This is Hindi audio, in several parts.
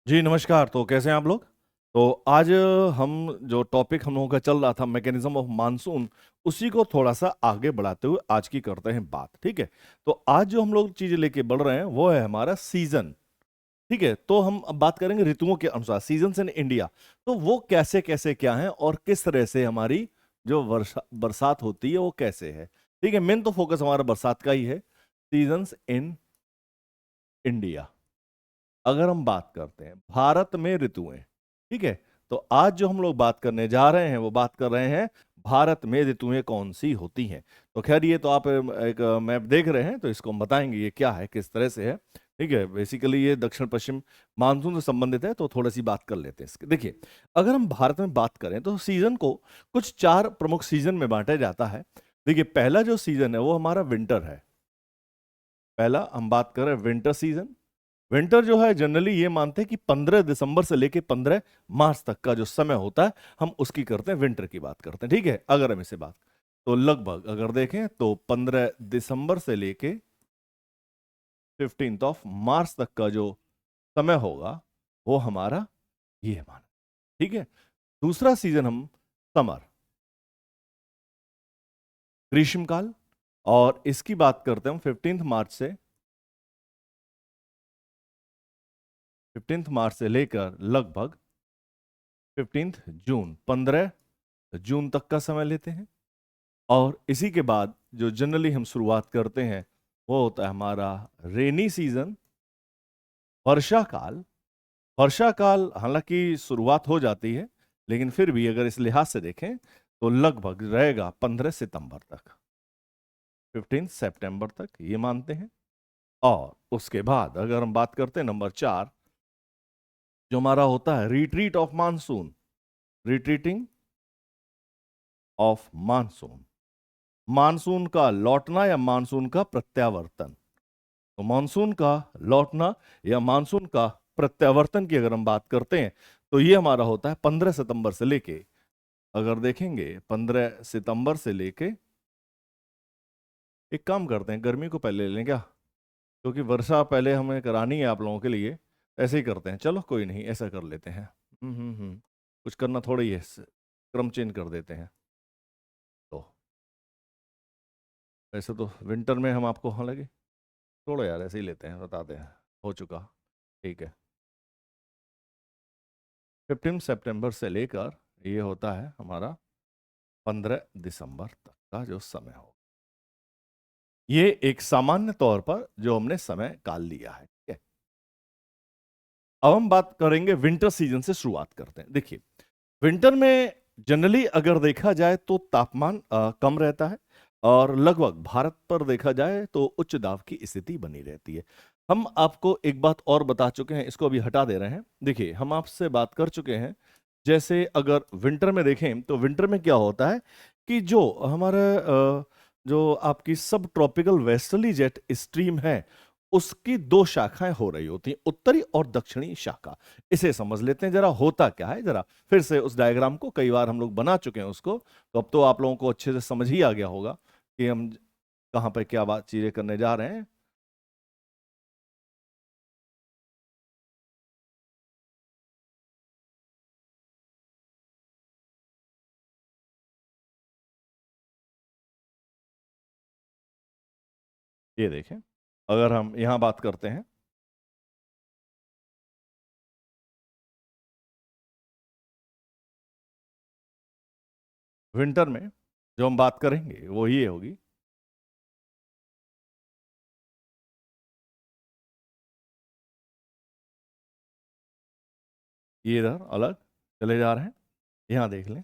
जी नमस्कार। तो कैसे हैं आप लोग? तो आज हम जो टॉपिक हम लोगों का चल रहा था मैकेनिज्म ऑफ मानसून, उसी को थोड़ा सा आगे बढ़ाते हुए आज की करते हैं बात। ठीक है? तो आज जो हम लोग चीजें लेके बढ़ रहे हैं वो है हमारा सीजन। ठीक है? तो हम अब बात करेंगे ऋतुओं के अनुसार सीजन्स इन इंडिया। तो वो कैसे कैसे क्या है और किस तरह से हमारी जो वर्षा बरसात होती है वो कैसे है। ठीक है? मेन तो फोकस हमारा बरसात का ही है। Seasons in India. अगर हम बात करते हैं भारत में ऋतुएं, ठीक है, तो आज जो हम लोग बात करने जा रहे हैं वो बात कर रहे हैं भारत में ऋतुएं कौन सी होती हैं। तो खैर ये तो आप एक मैप देख रहे हैं तो इसको हम बताएंगे ये क्या है, किस तरह से है। ठीक है? बेसिकली ये दक्षिण पश्चिम मानसून से संबंधित है, तो थोड़ी सी बात कर लेते हैं इसके। देखिए, अगर हम भारत में बात करें तो सीजन को कुछ चार प्रमुख सीजन में बांटा जाता है। देखिए, पहला जो सीजन है वो हमारा विंटर है। पहला हम बात कर रहे हैं विंटर सीजन। विंटर जो है जनरली ये मानते हैं कि 15 दिसंबर से लेके 15 मार्च तक का जो समय होता है हम उसकी करते हैं, विंटर की बात करते हैं। ठीक है? अगर हम इसे बात तो लगभग अगर देखें तो 15 दिसंबर से लेके 15 ऑफ मार्च तक का जो समय होगा वो हमारा ये है माना। ठीक है? दूसरा सीजन हम समर, ग्रीष्मकाल, और इसकी बात करते हैं हम 15 मार्च से लेकर लगभग 15 जून, 15 जून तक का समय लेते हैं। और इसी के बाद जो जनरली हम शुरुआत करते हैं वो होता है हमारा रेनी सीजन, वर्षा काल। वर्षा काल हालांकि शुरुआत हो जाती है, लेकिन फिर भी अगर इस लिहाज से देखें तो लगभग रहेगा 15 सितंबर तक, 15 सितंबर तक ये मानते हैं। और उसके बाद अगर हम बात करते हैं नंबर 4, जो हमारा होता है retreat of monsoon, retreating of monsoon, monsoon का लौटना या मानसून का प्रत्यावर्तन। तो मानसून का लौटना या मानसून का प्रत्यावर्तन की अगर हम बात करते हैं तो ये हमारा होता है 15 सितंबर से लेके, अगर देखेंगे 15 सितंबर से लेके, एक काम करते हैं गर्मी को पहले ले लें क्या, क्योंकि वर्षा पहले हमें करानी है आप लोगों के लिए। ऐसे ही करते हैं, चलो कोई नहीं, ऐसा कर लेते हैं। कुछ करना थोड़ा ही है, क्रम चेंज कर देते हैं। तो वैसे तो विंटर में हम आपको, हालांकि छोड़ो यार, ऐसे ही लेते हैं, बताते हैं, हो चुका। ठीक है? 15 सितंबर से लेकर ये होता है हमारा 15 दिसंबर तक का जो समय हो, ये एक सामान्य तौर पर जो हमने समय काल लिया है। ठीक है? अब हम बात करेंगे विंटर सीजन से, शुरुआत करते हैं। देखिए, विंटर में जनरली अगर देखा जाए तो तापमान कम रहता है, और लगभग भारत पर देखा जाए तो उच्च दाब की स्थिति बनी रहती है। हम आपको एक बात और बता चुके हैं, इसको अभी हटा दे रहे हैं। देखिए, हम आपसे बात कर चुके हैं, जैसे अगर विंटर में देखें तो विंटर में क्या होता है कि जो हमारा जो आपकी सब ट्रॉपिकल वेस्टर्ली जेट स्ट्रीम है उसकी दो शाखाएं हो रही होती हैं, उत्तरी और दक्षिणी शाखा। इसे समझ लेते हैं जरा, होता क्या है जरा फिर से। उस डायग्राम को कई बार हम लोग बना चुके हैं उसको, तो अब तो आप लोगों को अच्छे से समझ ही आ गया होगा कि हम कहाँ पर क्या बात चीजें करने जा रहे हैं। ये देखें, अगर हम यहां बात करते हैं विंटर में, जो हम बात करेंगे वो ये होगी। ये इधर अलग चले जा रहे हैं, यहां देख लें।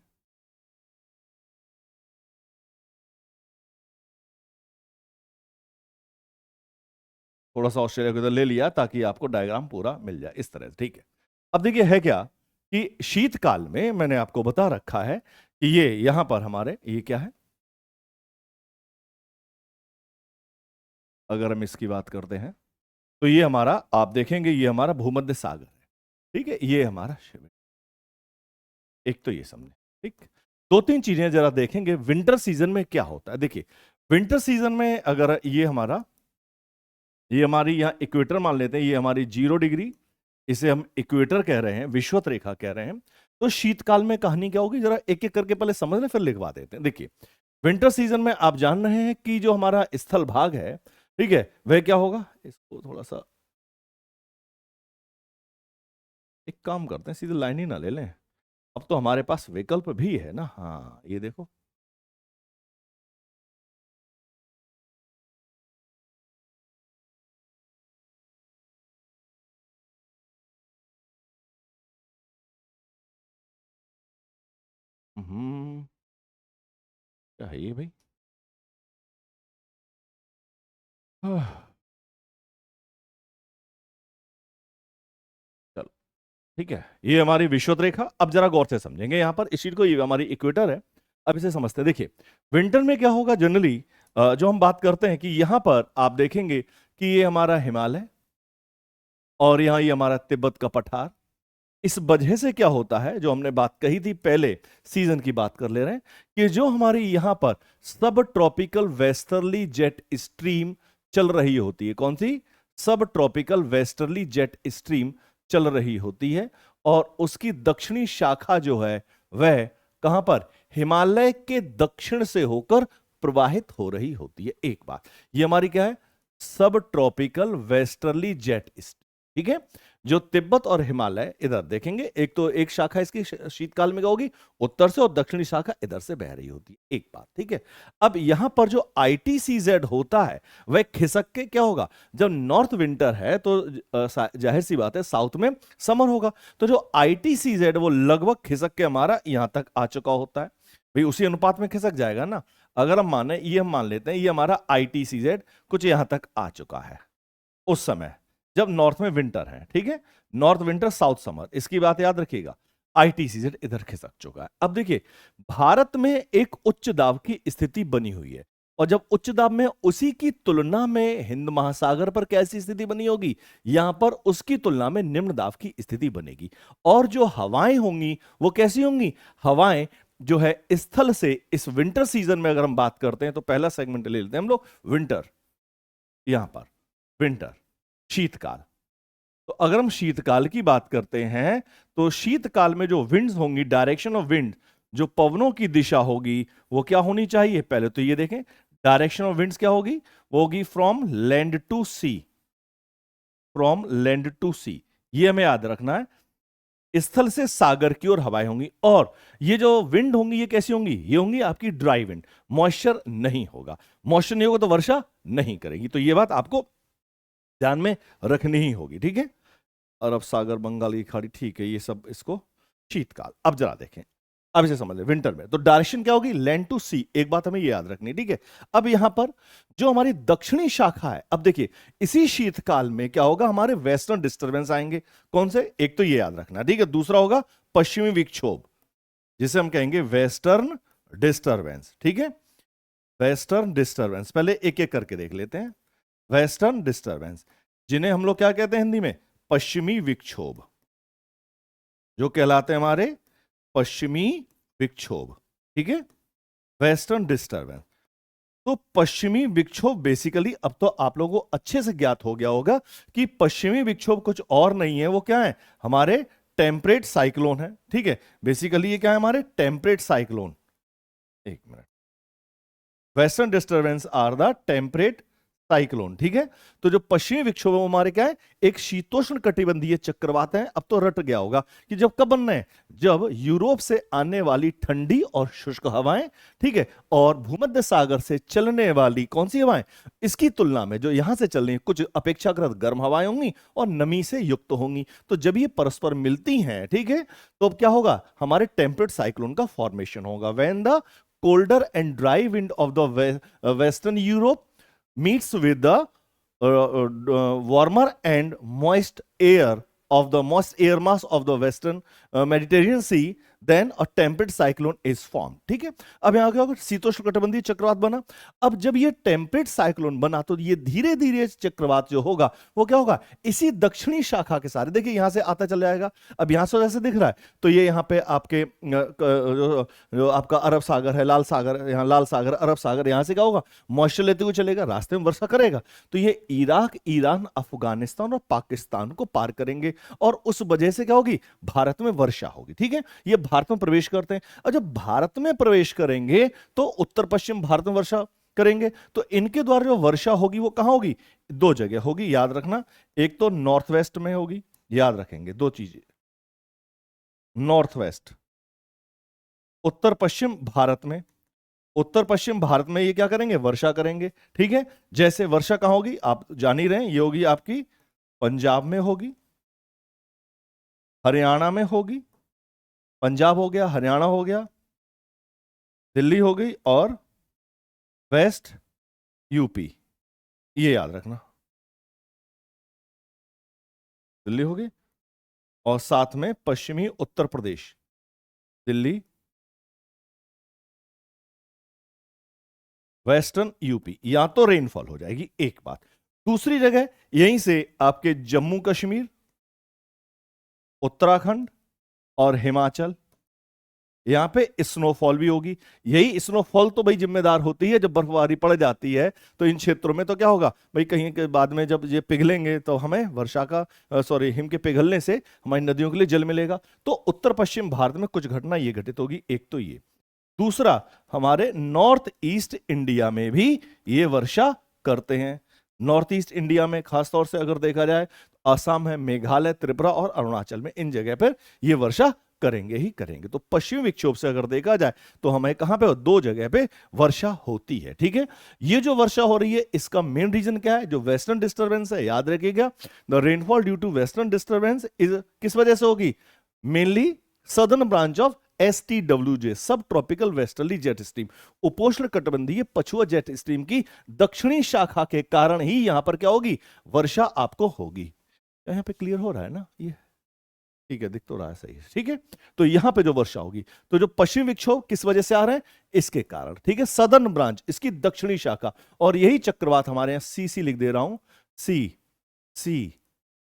थोड़ा सा ऑस्ट्रेलिया को इधर ले लिया ताकि आपको डायग्राम पूरा मिल जाए इस तरह से। ठीक है? अब देखिए है क्या कि शीतकाल में मैंने आपको बता रखा है कि ये यहां पर हमारे ये क्या है, अगर हम इसकी बात करते हैं तो ये हमारा, आप देखेंगे ये हमारा भूमध्य सागर है। ठीक है? ये हमारा शिविर, एक तो ये समझे। ठीक? दो तीन चीजें जरा देखेंगे विंटर सीजन में क्या होता है। देखिए, विंटर सीजन में अगर ये हमारा, ये हमारी यहाँ इक्वेटर मान लेते हैं, ये हमारी 0 डिग्री, इसे हम इक्वेटर कह रहे हैं, विषुवत रेखा कह रहे हैं। तो शीतकाल में कहानी क्या होगी, जरा एक एक करके पहले समझ लें फिर लिखवा देते हैं। देखिए, विंटर सीजन में आप जान रहे हैं कि जो हमारा स्थल भाग है, ठीक है, वह क्या होगा। इसको थोड़ा सा एक काम करते हैं, सीधे लाइन ही ना ले लें, अब तो हमारे पास विकल्प भी है ना। हाँ, ये देखो, क्या है ये भाई। चलो, ठीक है, ये हमारी विषुवत रेखा। अब जरा गौर से समझेंगे यहां पर इस चीज को, ये हमारी इक्वेटर है। अब इसे समझते हैं। देखिए, विंटर में क्या होगा जनरली, जो हम बात करते हैं कि यहां पर आप देखेंगे कि ये हमारा हिमालय और यहां ये हमारा तिब्बत का पठार। इस वजह से क्या होता है, जो हमने बात कही थी पहले, सीजन की बात कर ले रहे हैं, कि जो हमारी यहां पर सब ट्रॉपिकल वेस्टर्ली जेट स्ट्रीम चल रही होती है। कौन सी? सब ट्रॉपिकल वेस्टर्ली जेट स्ट्रीम चल रही होती है, और उसकी दक्षिणी शाखा जो है वह कहां पर, हिमालय के दक्षिण से होकर प्रवाहित हो रही होती है। एक बात ये हमारी क्या है, सब ट्रॉपिकल वेस्टर्ली जेट स्ट्रीम। ठीक है, जो तिब्बत और हिमालय इधर देखेंगे, एक तो एक शाखा इसकी शीतकाल में क्या होगी, उत्तर से, और दक्षिणी शाखा इधर से बह रही होती है। एक बात, ठीक है। अब यहां पर जो ITCZ होता है वह खिसक के क्या होगा, जब नॉर्थ विंटर है तो जाहिर सी बात है साउथ में समर होगा, तो जो ITCZ वो लगभग खिसक के हमारा यहां तक आ चुका होता है। भाई उसी अनुपात में खिसक जाएगा ना। अगर हम माने, ये हम मान लेते हैं ये हमारा ITCZ कुछ यहां तक आ चुका है उस समय जब नॉर्थ में विंटर है। ठीक है, नॉर्थ विंटर साउथ समर, इसकी बात याद रखिएगा। ITCZ इधर खिसक चुका है। अब देखिए, भारत में एक उच्च दाब की स्थिति बनी हुई है, और जब उच्च दाब में उसी की तुलना में हिंद महासागर पर कैसी स्थिति बनी होगी, यहां पर उसकी तुलना में निम्न दाब की स्थिति बनेगी। और जो हवाएं होंगी वो कैसी होंगी, हवाएं जो है स्थल से, इस विंटर सीजन में अगर हम बात करते हैं तो पहला सेगमेंट ले लेते हैं हम लोग, विंटर। यहां पर विंटर, शीतकाल। तो अगर हम शीतकाल की बात करते हैं तो शीतकाल में जो विंड्स होंगी, डायरेक्शन ऑफ विंड, जो पवनों की दिशा होगी वो क्या होनी चाहिए, पहले तो ये देखें, डायरेक्शन ऑफ विंड्स क्या होगी, वो होगी from land to sea. From land to sea, ये हमें याद रखना है। स्थल से सागर की ओर हवाएं होंगी, और ये जो विंड होंगी ये कैसी होंगी, ये होंगी आपकी ड्राई विंड। मॉइस्चर नहीं होगा, मॉइस्चर नहीं होगा तो वर्षा नहीं करेगी। तो ये बात आपको ध्यान में रखनी ही होगी। ठीक है, अरब सागर, बंगाल की खाड़ी, ठीक है, ये सब इसको शीतकाल। अब जरा देखें, अब इसे समझ लें, विंटर में तो डायरेक्शन क्या होगी, लैंड टू सी। एक बात हमें ये याद रखनी है। ठीक है, अब यहां पर जो हमारी दक्षिणी शाखा है, अब देखिए इसी शीतकाल में क्या होगा, हमारे वेस्टर्न डिस्टर्बेंस आएंगे। कौन से, एक तो ये याद रखना। ठीक है, दूसरा होगा पश्चिमी विक्षोभ, जिसे हम कहेंगे वेस्टर्न डिस्टर्बेंस। ठीक है, वेस्टर्न डिस्टर्बेंस, पहले एक एक करके देख लेते हैं। वेस्टर्न डिस्टर्बेंस, जिन्हें हम लोग क्या कहते हैं हिंदी में, पश्चिमी विक्षोभ, जो कहलाते हैं हमारे पश्चिमी विक्षोभ। ठीक है, वेस्टर्न डिस्टर्बेंस। तो पश्चिमी विक्षोभ बेसिकली, अब तो आप लोगों को अच्छे से ज्ञात हो गया होगा कि पश्चिमी विक्षोभ कुछ और नहीं है, वो क्या है, हमारे टेम्परेट साइक्लोन है। ठीक है, बेसिकली ये क्या है, हमारे टेम्परेट साइक्लोन। एक minute, western disturbance are the temperate cyclone. ठीक है, तो जो पश्चिमी विक्षोभ है वो हमारे क्या है, एक शीतोष्ण कटिबंधीय चक्रवात है। अब तो रट गया होगा कि जब कब बनना है, जब यूरोप से आने वाली ठंडी और शुष्क हवाएं, ठीक है, और भूमध्य सागर से चलने वाली कौन सी हवाएं, इसकी तुलना में जो यहां से चल रही कुछ अपेक्षाकृत गर्म हवाएं होंगी और नमी से युक्त होंगी। तो जब ये परस्पर मिलती हैं, ठीक है, तो अब क्या होगा, हमारे टेम्परेट साइक्लोन का फॉर्मेशन होगा। When the colder and dry wind of the western Europe meets with the warmer and moist air of the moist air mass of the western Mediterranean Sea, then a temperate cyclone is form. ठीक है, अब यहां क्या होगा, शीतोष्णकटिबंधीय चक्रवात बना। अब जब ये टेम्परेट साइक्लोन बना तो ये धीरे धीरे चक्रवात जो होगा वो क्या होगा, इसी दक्षिणी शाखा के सारे, देखिए यहां से आता चल जाएगा। अब यहां से जैसे दिख रहा है तो ये यहाँ पे आपके जो आपका अरब सागर है, लाल सागर, यहाँ लाल सागर, अरब सागर, यहां से क्या होगा, मॉइस्चर लेते हुए चलेगा, रास्ते में वर्षा करेगा। तो ये इराक, ईरान, अफगानिस्तान और पाकिस्तान को पार करेंगे और उस वजह से क्या होगी, भारत में वर्षा होगी। ठीक है, ये भारत में प्रवेश करते हैं और जब भारत में प्रवेश करेंगे तो उत्तर पश्चिम भारत में वर्षा करेंगे। तो इनके द्वारा जो वर्षा होगी वो कहां होगी, दो जगह होगी, याद रखना। एक तो नॉर्थ वेस्ट में होगी, याद रखेंगे दो चीजें, नॉर्थ वेस्ट, उत्तर पश्चिम भारत में। उत्तर पश्चिम भारत में ये क्या करेंगे, वर्षा करेंगे। ठीक है, जैसे वर्षा कहां होगी आप जान ही रहे हैं, ये होगी आपकी पंजाब में होगी, हरियाणा में होगी, पंजाब हो गया, हरियाणा हो गया, दिल्ली हो गई और वेस्ट यूपी, ये याद रखना, दिल्ली हो गई और साथ में पश्चिमी उत्तर प्रदेश, दिल्ली, वेस्टर्न यूपी, यहां तो रेनफॉल हो जाएगी, एक बात। दूसरी जगह यहीं से आपके जम्मू कश्मीर, उत्तराखंड और हिमाचल, यहां पे स्नोफॉल भी होगी। यही स्नोफॉल तो भाई जिम्मेदार होती है, जब बर्फबारी पड़ जाती है तो इन क्षेत्रों में तो क्या होगा भाई, कहीं के बाद में जब ये पिघलेंगे तो हमें वर्षा का हिम के पिघलने से हमारी नदियों के लिए जल मिलेगा। तो उत्तर पश्चिम भारत में कुछ घटना ये घटित होगी, एक तो ये। दूसरा, हमारे नॉर्थ ईस्ट इंडिया में भी ये वर्षा करते हैं। नॉर्थ ईस्ट इंडिया में खासतौर से अगर देखा जाए तो असम है, मेघालय, त्रिपुरा और अरुणाचल में, इन जगह पर ये वर्षा करेंगे ही करेंगे। तो पश्चिमी विक्षोभ से अगर देखा जाए तो हमें कहां पे, दो जगह पे वर्षा होती है। ठीक है, ये जो वर्षा हो रही है इसका मेन रीजन क्या है, जो वेस्टर्न डिस्टर्बेंस है, याद रखिएगा, the rainfall due to western disturbance is किस वजह से होगी, mainly southern branch of STWJ, subtropical westerly jet stream, उपोष्ण कटिबंधीय पछुआ जेट स्ट्रीम की दक्षिणी शाखा के कारण ही यहां पर क्या होगी, वर्षा आपको होगी। यहां पे क्लियर हो रहा है ना ये, ठीक है, दिख तो रहा है सही है। ठीक है, तो यहां पे जो वर्षा होगी, तो जो पश्चिमी विक्षोभ किस वजह से आ रहे हैं, इसके कारण। ठीक है, सदर्न ब्रांच, इसकी दक्षिणी शाखा, और यही चक्रवात हमारे यहां सी लिख दे रहा हूं, सी सी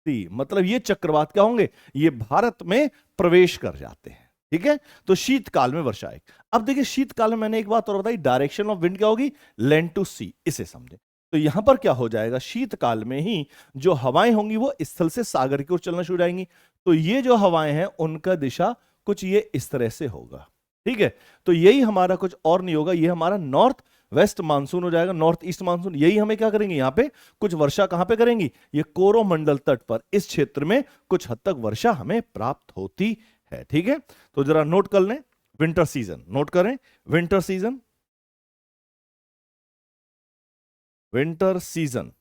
सी, मतलब ये चक्रवात क्या होंगे, ये भारत में प्रवेश कर जाते हैं। ठीक है, तो शीतकाल में वर्षा आएगी। अब देखिए शीतकाल में मैंने एक बात और बताई, डायरेक्शन ऑफ विंड क्या होगी, लैंड टू सी, इसे समझे। तो यहां पर क्या हो जाएगा, शीतकाल में ही जो हवाएं होंगी वो स्थल से सागर की ओर चलना शुरू हो जाएंगी। तो ये जो हवाएं हैं उनका दिशा कुछ ये इस तरह से होगा। ठीक है, तो यही हमारा कुछ और नहीं होगा, ये हमारा नॉर्थ वेस्ट मानसून हो जाएगा, नॉर्थ ईस्ट मानसून। यही हमें क्या करेंगे, यहां पे कुछ वर्षा कहां पे करेंगी, ये कोरोमंडल तट पर, इस क्षेत्र में कुछ हद तक वर्षा हमें प्राप्त होती है। ठीक है, तो जरा नोट कर लें, विंटर सीजन नोट करें, विंटर सीजन, विंटर सीजन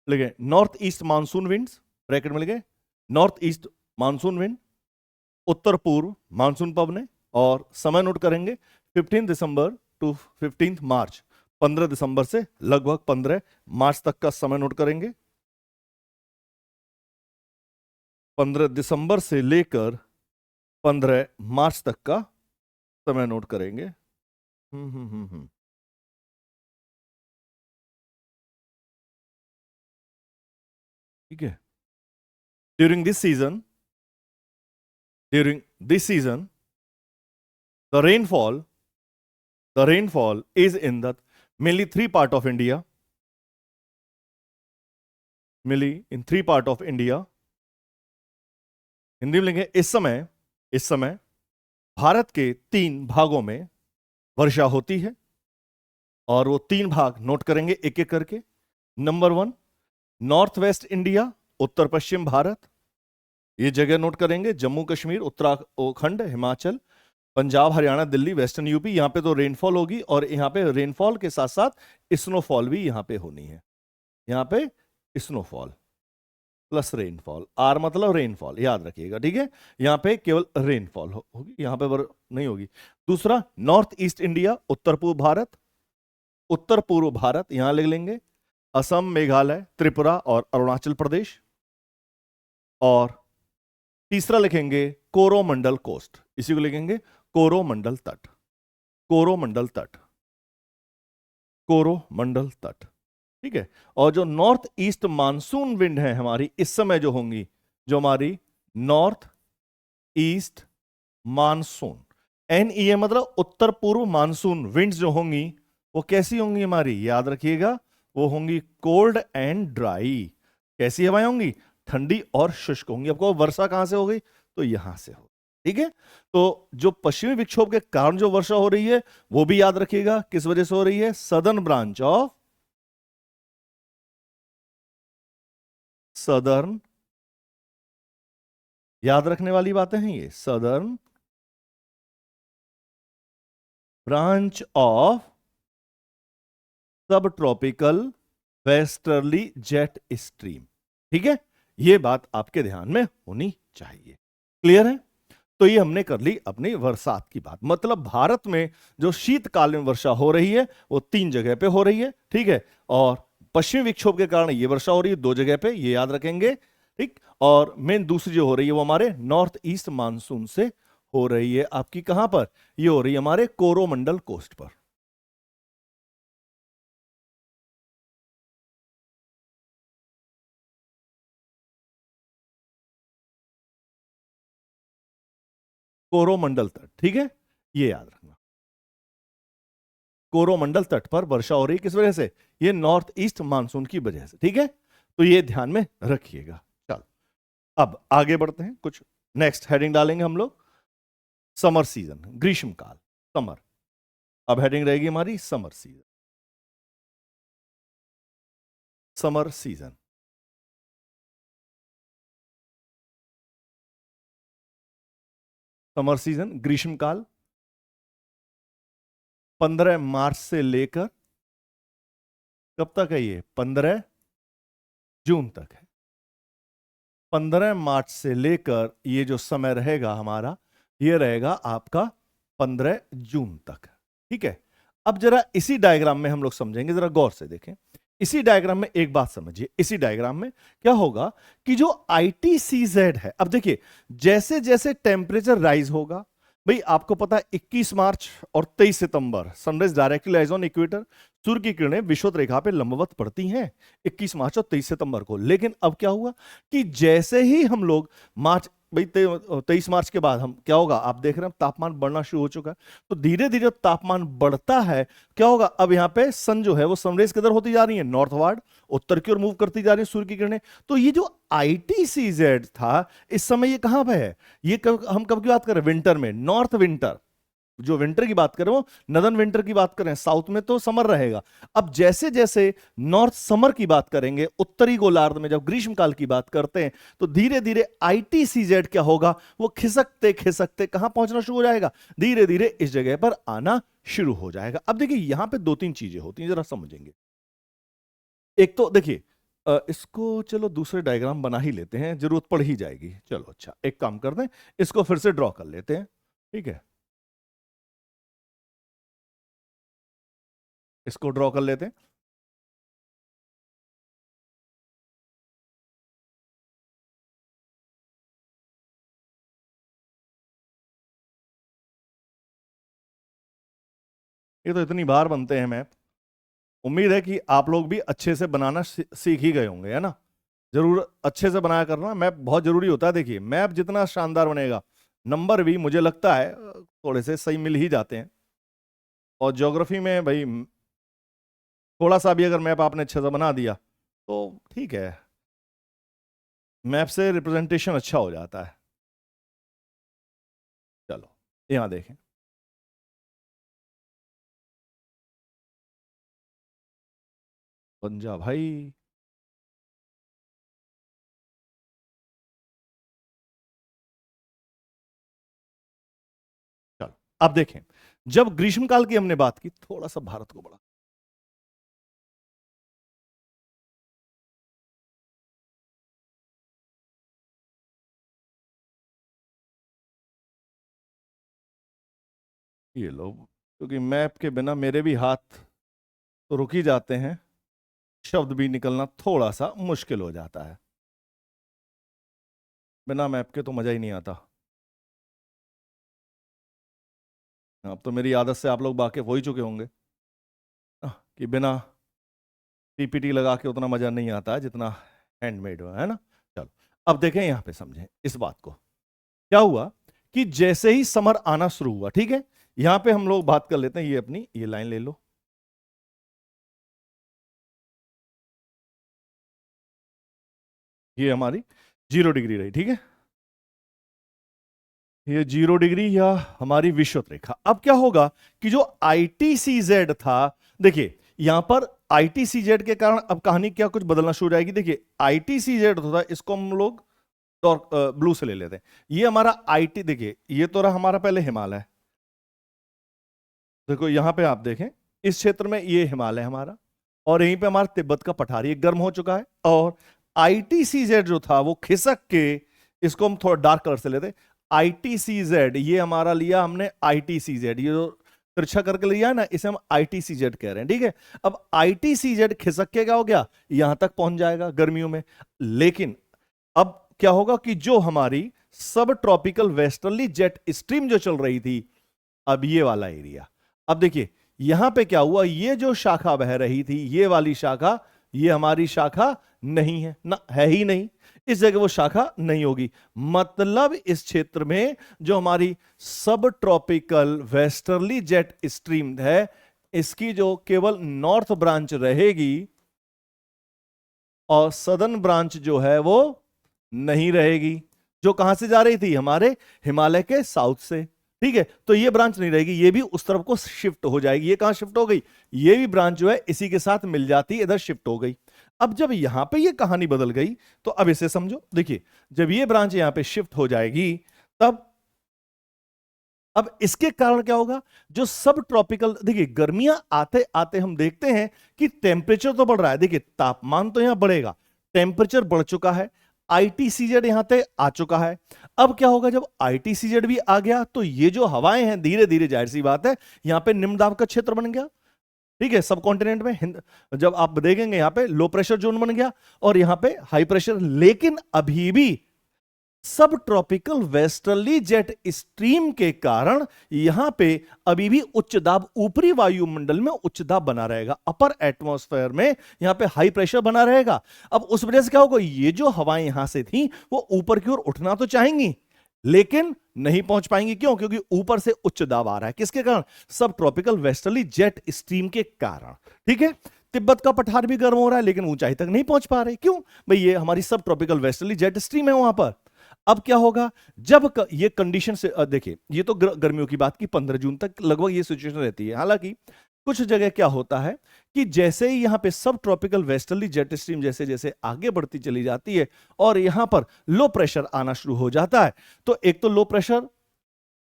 लिखे, north east monsoon winds, bracket में लिखे, नॉर्थ ईस्ट मानसून विंड, उत्तर पूर्व मानसून पवने, और समय नोट करेंगे 15 दिसंबर टू 15 मार्च, 15 दिसंबर से लगभग 15 मार्च तक का समय नोट करेंगे। 15 दिसंबर से लेकर 15 मार्च तक का समय नोट करेंगे। ठीक है, during this season, the rainfall is in the mainly three part of India, mainly in three part of India। Hindi में लिखेंगे, इस समय भारत के 3 भागों में वर्षा होती है, और वो 3 भाग नोट करेंगे एक एक करके। नंबर 1, नॉर्थ वेस्ट इंडिया, उत्तर पश्चिम भारत, ये जगह नोट करेंगे, जम्मू कश्मीर, उत्तराखंड, हिमाचल, पंजाब, हरियाणा, दिल्ली, वेस्टर्न यूपी, यहां पे तो रेनफॉल होगी, और यहां पे रेनफॉल के साथ साथ स्नोफॉल भी यहां पे होनी है। यहां पे स्नोफॉल प्लस रेनफॉल, आर मतलब रेनफॉल, याद रखिएगा। ठीक है, यहां पे केवल रेनफॉल होगी, यहां पे नहीं होगी। दूसरा, नॉर्थ ईस्ट इंडिया, उत्तर पूर्व भारत, यहां लिख लेंगे असम, मेघालय, त्रिपुरा और अरुणाचल प्रदेश, और तीसरा लिखेंगे कोरोमंडल कोस्ट, इसी को लिखेंगे कोरोमंडल तट, कोरोमंडल तट, कोरोमंडल तट, ठीक है। और जो नॉर्थ ईस्ट मानसून विंड है हमारी इस समय जो होंगी, जो हमारी नॉर्थ ईस्ट मानसून, NEA मतलब उत्तर पूर्व मानसून विंड्स जो होंगी वो कैसी होंगी हमारी, याद रखिएगा, वो होंगी कोल्ड एंड ड्राई। कैसी हवाएं होंगी, ठंडी और शुष्क होंगी। आपको वर्षा कहां से हो गई, तो यहां से हो, ठीक है। तो जो पश्चिमी विक्षोभ के कारण जो वर्षा हो रही है वो भी याद रखिएगा किस वजह से हो रही है, सदर्न ब्रांच ऑफ, सदर्न, याद रखने वाली बातें हैं ये, सदर्न ब्रांच ऑफ सब ट्रॉपिकल वेस्टर्ली जेट स्ट्रीम, ठीक है। ये बात आपके ध्यान में होनी चाहिए, क्लियर है। तो ये हमने कर ली अपनी बरसात की बात, मतलब भारत में जो शीतकालीन वर्षा हो रही है वो 3 जगह पे हो रही है, ठीक है। और पश्चिमी विक्षोभ के कारण ये वर्षा हो रही है 2 जगह पे, ये याद रखेंगे, ठीक। और मेन दूसरी जो हो रही है वो हमारे नॉर्थ ईस्ट मानसून से हो रही है, आपकी कहां पर, ये हो रही है हमारे कोरोमंडल कोस्ट पर। कोरोमंडल तट, ठीक है, ये याद रखना, कोरोमंडल तट पर वर्षा हो रही है किस वजह से, ये नॉर्थ ईस्ट मानसून की वजह से, ठीक है। तो ये ध्यान में रखिएगा। चलो अब आगे बढ़ते हैं, कुछ नेक्स्ट हेडिंग डालेंगे हम लोग, समर सीजन, ग्रीष्मकाल, समर। अब हेडिंग रहेगी हमारी summer season, summer season, summer season ग्रीष्मकाल 15 मार्च से लेकर कब तक है, ये 15 जून तक है। 15 मार्च से लेकर ये जो समय रहेगा हमारा, ये रहेगा आपका 15 जून तक, ठीक है। अब जरा इसी डायग्राम में हम लोग समझेंगे, जरा गौर से देखें। इसी डायग्राम में एक बात समझिए, इसी डायग्राम में क्या होगा कि जो ITCZ है, अब देखिए जैसे जैसे टेम्परेचर राइज होगा, भाई आपको पता है 21 मार्च और 23 सितंबर sunrise directly lies on equator, सूर्य की किरणें विषुवत रेखा पे लंबवत पड़ती हैं 21 मार्च और 23 सितंबर को। लेकिन अब क्या हुआ कि जैसे ही हम लोग मार्च, भाई 23 मार्च के बाद हम क्या होगा, आप देख रहे हैं तापमान बढ़ना शुरू हो चुका है, तो धीरे धीरे तापमान बढ़ता है, क्या होगा, अब यहाँ पे सन जो है वो सनरेज किधर होती जा रही है, नॉर्थवार्ड, उत्तर की ओर मूव करती जा रही है सूर्य की किरणें। तो ये जो ITCZ था इस समय ये कहां पे है, ये हम कब की बात कर रहे हैं, विंटर में, नॉर्थ विंटर, जो विंटर की बात करें वो नदन विंटर की बात करें, साउथ में तो समर रहेगा। अब जैसे जैसे नॉर्थ समर की बात करेंगे, उत्तरी गोलार्ध में जब ग्रीष्मकाल की बात करते हैं, तो धीरे धीरे ITCZ क्या होगा, वो खिसकते खिसकते कहां पहुंचना शुरू हो जाएगा, धीरे धीरे इस जगह पर आना शुरू हो जाएगा। अब देखिए यहां पे 2-3 चीजें होती हैं, जरा समझेंगे। एक तो देखिए इसको चलो दूसरे डायग्राम बना ही लेते हैं, जरूरत पड़ ही जाएगी। चलो अच्छा एक काम करते हैं, इसको फिर से ड्रॉ कर लेते हैं, ठीक है, इसको ड्रॉ कर लेते हैं। ये तो इतनी बार बनते हैं मैप, उम्मीद है कि आप लोग भी अच्छे से बनाना सीख ही गए होंगे, है ना। जरूर अच्छे से बनाया करना, मैप बहुत जरूरी होता है। देखिए मैप जितना शानदार बनेगा, नंबर भी मुझे लगता है थोड़े से सही मिल ही जाते हैं। और ज्योग्राफी में भाई थोड़ा सा भी अगर मैप आपने अच्छे से बना दिया तो ठीक है, मैप से रिप्रेजेंटेशन अच्छा हो जाता है। चलो यहां देखें, पंजाब भाई, चलो अब देखें, जब ग्रीष्मकाल की हमने बात की, थोड़ा सा भारत को बढ़ा, ये लो, क्योंकि मैप के बिना मेरे भी हाथ तो रुक ही जाते हैं, शब्द भी निकलना थोड़ा सा मुश्किल हो जाता है। बिना मैप के तो मजा ही नहीं आता। अब तो मेरी आदत से आप लोग वाकिफ हो ही चुके होंगे कि बिना पीपीटी लगा के उतना मजा नहीं आता जितना हैंडमेड है ना। चलो अब देखें यहां पे, समझें इस बात को। क्या हुआ कि जैसे ही समर आना शुरू हुआ, ठीक है, यहां पे हम लोग बात कर लेते हैं, ये अपनी ये लाइन ले लो, ये हमारी 0 डिग्री रही, ठीक है, ये 0 डिग्री या हमारी विषुवत रेखा। अब क्या होगा कि जो ITCZ था, देखिए यहां पर ITCZ के कारण अब कहानी क्या कुछ बदलना शुरू हो जाएगी। देखिए ITCZ होता, इसको हम लोग ब्लू से ले लेते हैं। ये हमारा IT, देखिए ये तो रहा हमारा पहले हिमालय, देखो यहां पे आप देखें इस क्षेत्र में ये हिमालय हमारा, और यहीं पे हमारा तिब्बत का पठारी गर्म हो चुका है, और ITCZ जो था वो खिसक के, इसको हम थोड़ा डार्क कलर से लेते, ITCZ ये हमारा लिया हमने, ITCZ ये जो तिरछा करके लिया है ना, इसे हम ITCZ कह रहे हैं, ठीक है। अब ITCZ खिसक के क्या हो गया, यहां तक पहुंच जाएगा गर्मियों में। लेकिन अब क्या होगा कि जो हमारी सब ट्रॉपिकल वेस्टर्ली जेट स्ट्रीम जो चल रही थी, अब ये वाला एरिया, अब देखिए यहां पे क्या हुआ, ये जो शाखा बह रही थी, ये वाली शाखा, ये हमारी शाखा नहीं है ना, है ही नहीं, इस जगह वो शाखा नहीं होगी। मतलब इस क्षेत्र में जो हमारी सब ट्रॉपिकल वेस्टर्ली जेट स्ट्रीम है, इसकी जो केवल नॉर्थ ब्रांच रहेगी और सदर्न ब्रांच जो है वो नहीं रहेगी, जो कहां से जा रही थी, हमारे हिमालय के साउथ से, ठीक है। तो ये ब्रांच नहीं रहेगी, ये भी उस तरफ को शिफ्ट हो जाएगी। ये कहां शिफ्ट हो गई, ये भी ब्रांच जो है इसी के साथ मिल जाती, इधर शिफ्ट हो गई। अब जब यहां पे ये कहानी बदल गई, तो अब इसे समझो, देखिए जब ये ब्रांच यहां पे शिफ्ट हो जाएगी, तब अब इसके कारण क्या होगा, जो सब ट्रॉपिकल, देखिए गर्मियां आते आते हम देखते हैं कि टेम्परेचर तो बढ़ रहा है, देखिए तापमान तो यहां बढ़ेगा, टेम्परेचर बढ़ चुका है, ITCZ यहां पे आ चुका है। अब क्या होगा, जब ITCZ भी आ गया तो ये जो हवाएं हैं धीरे धीरे, जाहिर सी बात है, यहां पे निम्न दाब का क्षेत्र बन गया, ठीक है, सब कॉन्टिनेंट में जब आप देखेंगे यहां पे लो प्रेशर जोन बन गया और यहां पे हाई प्रेशर। लेकिन अभी भी सब ट्रॉपिकल वेस्टर्ली जेट स्ट्रीम के कारण यहां पे अभी भी उच्च दाब, ऊपरी वायुमंडल में उच्च दाब बना रहेगा, अपर एटमॉस्फेयर में यहां पे हाई प्रेशर बना रहेगा। अब उस वजह से क्या होगा, ये जो हवाएं यहां से थी वो ऊपर की ओर उठना तो चाहेंगी, लेकिन नहीं पहुंच पाएंगी, क्यों, क्योंकि ऊपर से उच्च दाब आ रहा है, किसके कारण, सब ट्रॉपिकल वेस्टर्ली जेट स्ट्रीम के कारण, ठीक है। तिब्बत का पठार भी गर्म हो रहा है, लेकिन ऊंचाई तक नहीं पहुंच पा रहे, क्यों भाई, ये हमारी सब ट्रॉपिकल वेस्टर्ली जेट स्ट्रीम है वहां पर। अब क्या होगा, जब ये कंडीशन से, देखिए ये तो गर्मियों की बात की, 15 जून तक लगभग ये सिचुएशन रहती है। हालांकि कुछ जगह क्या होता है कि जैसे ही यहां पे सब ट्रॉपिकल वेस्टर्ली जेट स्ट्रीम जैसे जैसे आगे बढ़ती चली जाती है और यहां पर लो प्रेशर आना शुरू हो जाता है, तो एक तो लो प्रेशर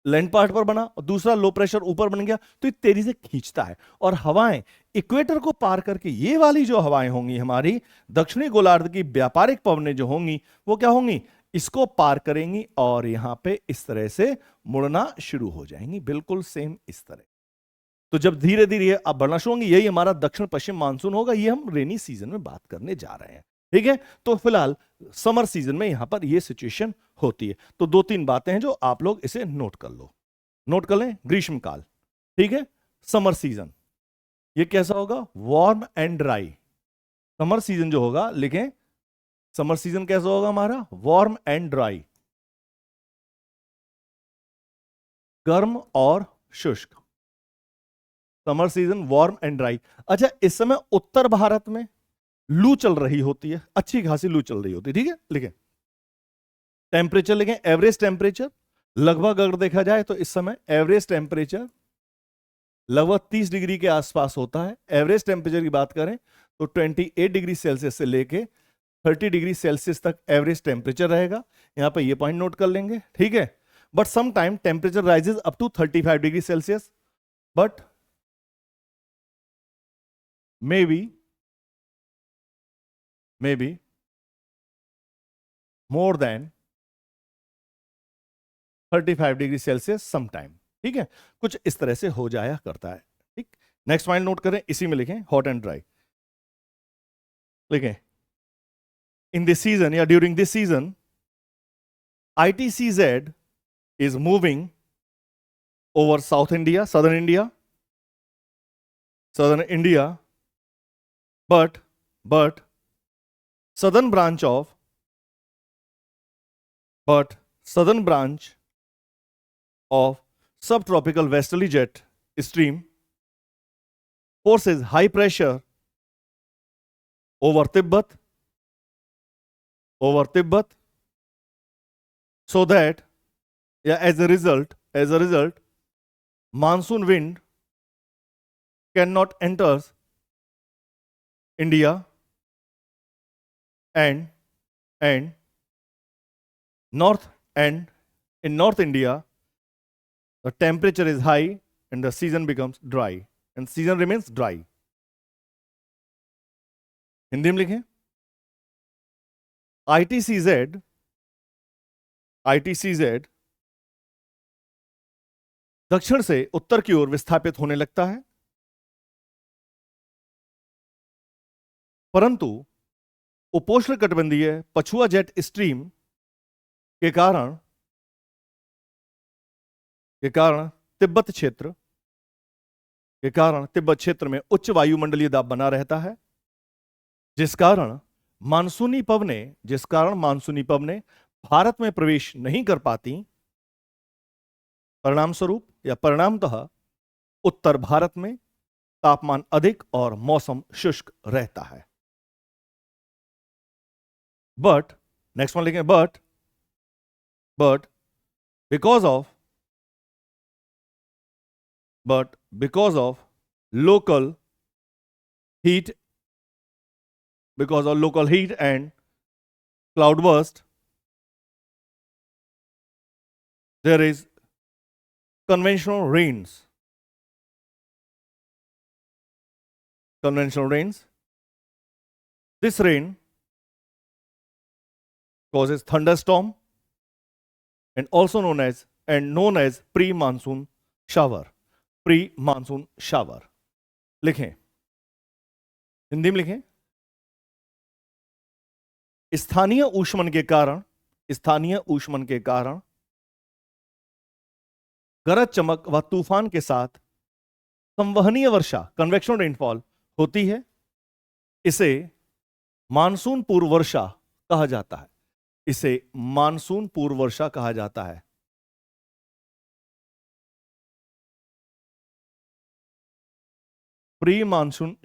लैंड पार्ट पर बना और दूसरा लो प्रेशर ऊपर बन गया, तो ये तेजी से खींचता है और हवाएं इक्वेटर को पार करके, ये वाली जो हवाएं होंगी हमारी दक्षिणी गोलार्ध की व्यापारिक पवनें जो होंगी, वो क्या होंगी, इसको पार करेंगी और यहां पे इस तरह से मुड़ना शुरू हो जाएंगी, बिल्कुल सेम इस तरह। तो जब धीरे धीरे अब बढ़ना शुरू होंगी, यही हमारा दक्षिण पश्चिम मानसून होगा, ये हम रेनी सीजन में बात करने जा रहे हैं, ठीक है। तो फिलहाल समर सीजन में यहां पर ये सिचुएशन होती है। तो दो तीन बातें हैं जो आप लोग इसे नोट कर लो, नोट कर लें। ग्रीष्मकाल, ठीक है, समर सीजन, ये कैसा होगा, warm and dry. Summer season जो होगा, लिखें, समर सीजन कैसा होगा हमारा, वार्म एंड ड्राई, गर्म और शुष्क। Summer season warm and dry. अच्छा, इस समय उत्तर भारत में लू चल रही होती है, अच्छी खासी लू चल रही होती है, ठीक है। लिखें टेम्परेचर, लिखें एवरेज टेम्परेचर, लगभग अगर देखा जाए तो इस समय एवरेज टेम्परेचर लगभग 30 डिग्री के आसपास होता है। एवरेज टेम्परेचर की बात करें तो 28 डिग्री सेल्सियस से लेके 30 डिग्री सेल्सियस तक एवरेज टेम्परेचर रहेगा। यहां पे ये पॉइंट नोट कर लेंगे, ठीक है। But some time temperature rises up to 35 degree Celsius, but maybe more than 35 degree Celsius some time, ठीक है। कुछ इस तरह से हो जाया करता है, ठीक। नेक्स्ट पॉइंट नोट करें, इसी में लिखें हॉट एंड ड्राई, लिखें इन दिस सीजन या during this season ITCZ is moving over South India, Southern India, but southern branch of subtropical westerly jet stream forces high pressure over Tibet, so that, as a result, monsoon wind cannot enter India, and north, and in North India the temperature is high and the season becomes dry, and season remains dry. Hindi में लिखें, ITCZ दक्षिण से उत्तर की ओर विस्थापित होने लगता है, परंतु उपोष्णकटिबंधीय पछुआ जेट स्ट्रीम के कारण तिब्बत क्षेत्र में उच्च वायुमंडलीय दाब बना रहता है, जिस कारण मानसूनी पवनें भारत में प्रवेश नहीं कर पाती। परिणामस्वरूप या परिणामतः उत्तर भारत में तापमान अधिक और मौसम शुष्क रहता है। बट नेक्स्ट वन लिखें, but because of local heat and cloudburst, there is conventional rains. This rain causes thunderstorm and also known as pre-monsoon shower. लिखें, हिंदी में लिखें, स्थानीय ऊष्मन के कारण गरज चमक व तूफान के साथ संवहनीय वर्षा कन्वेक्शन रेनफॉल होती है। इसे मानसून पूर्व वर्षा कहा जाता है। प्री मानसून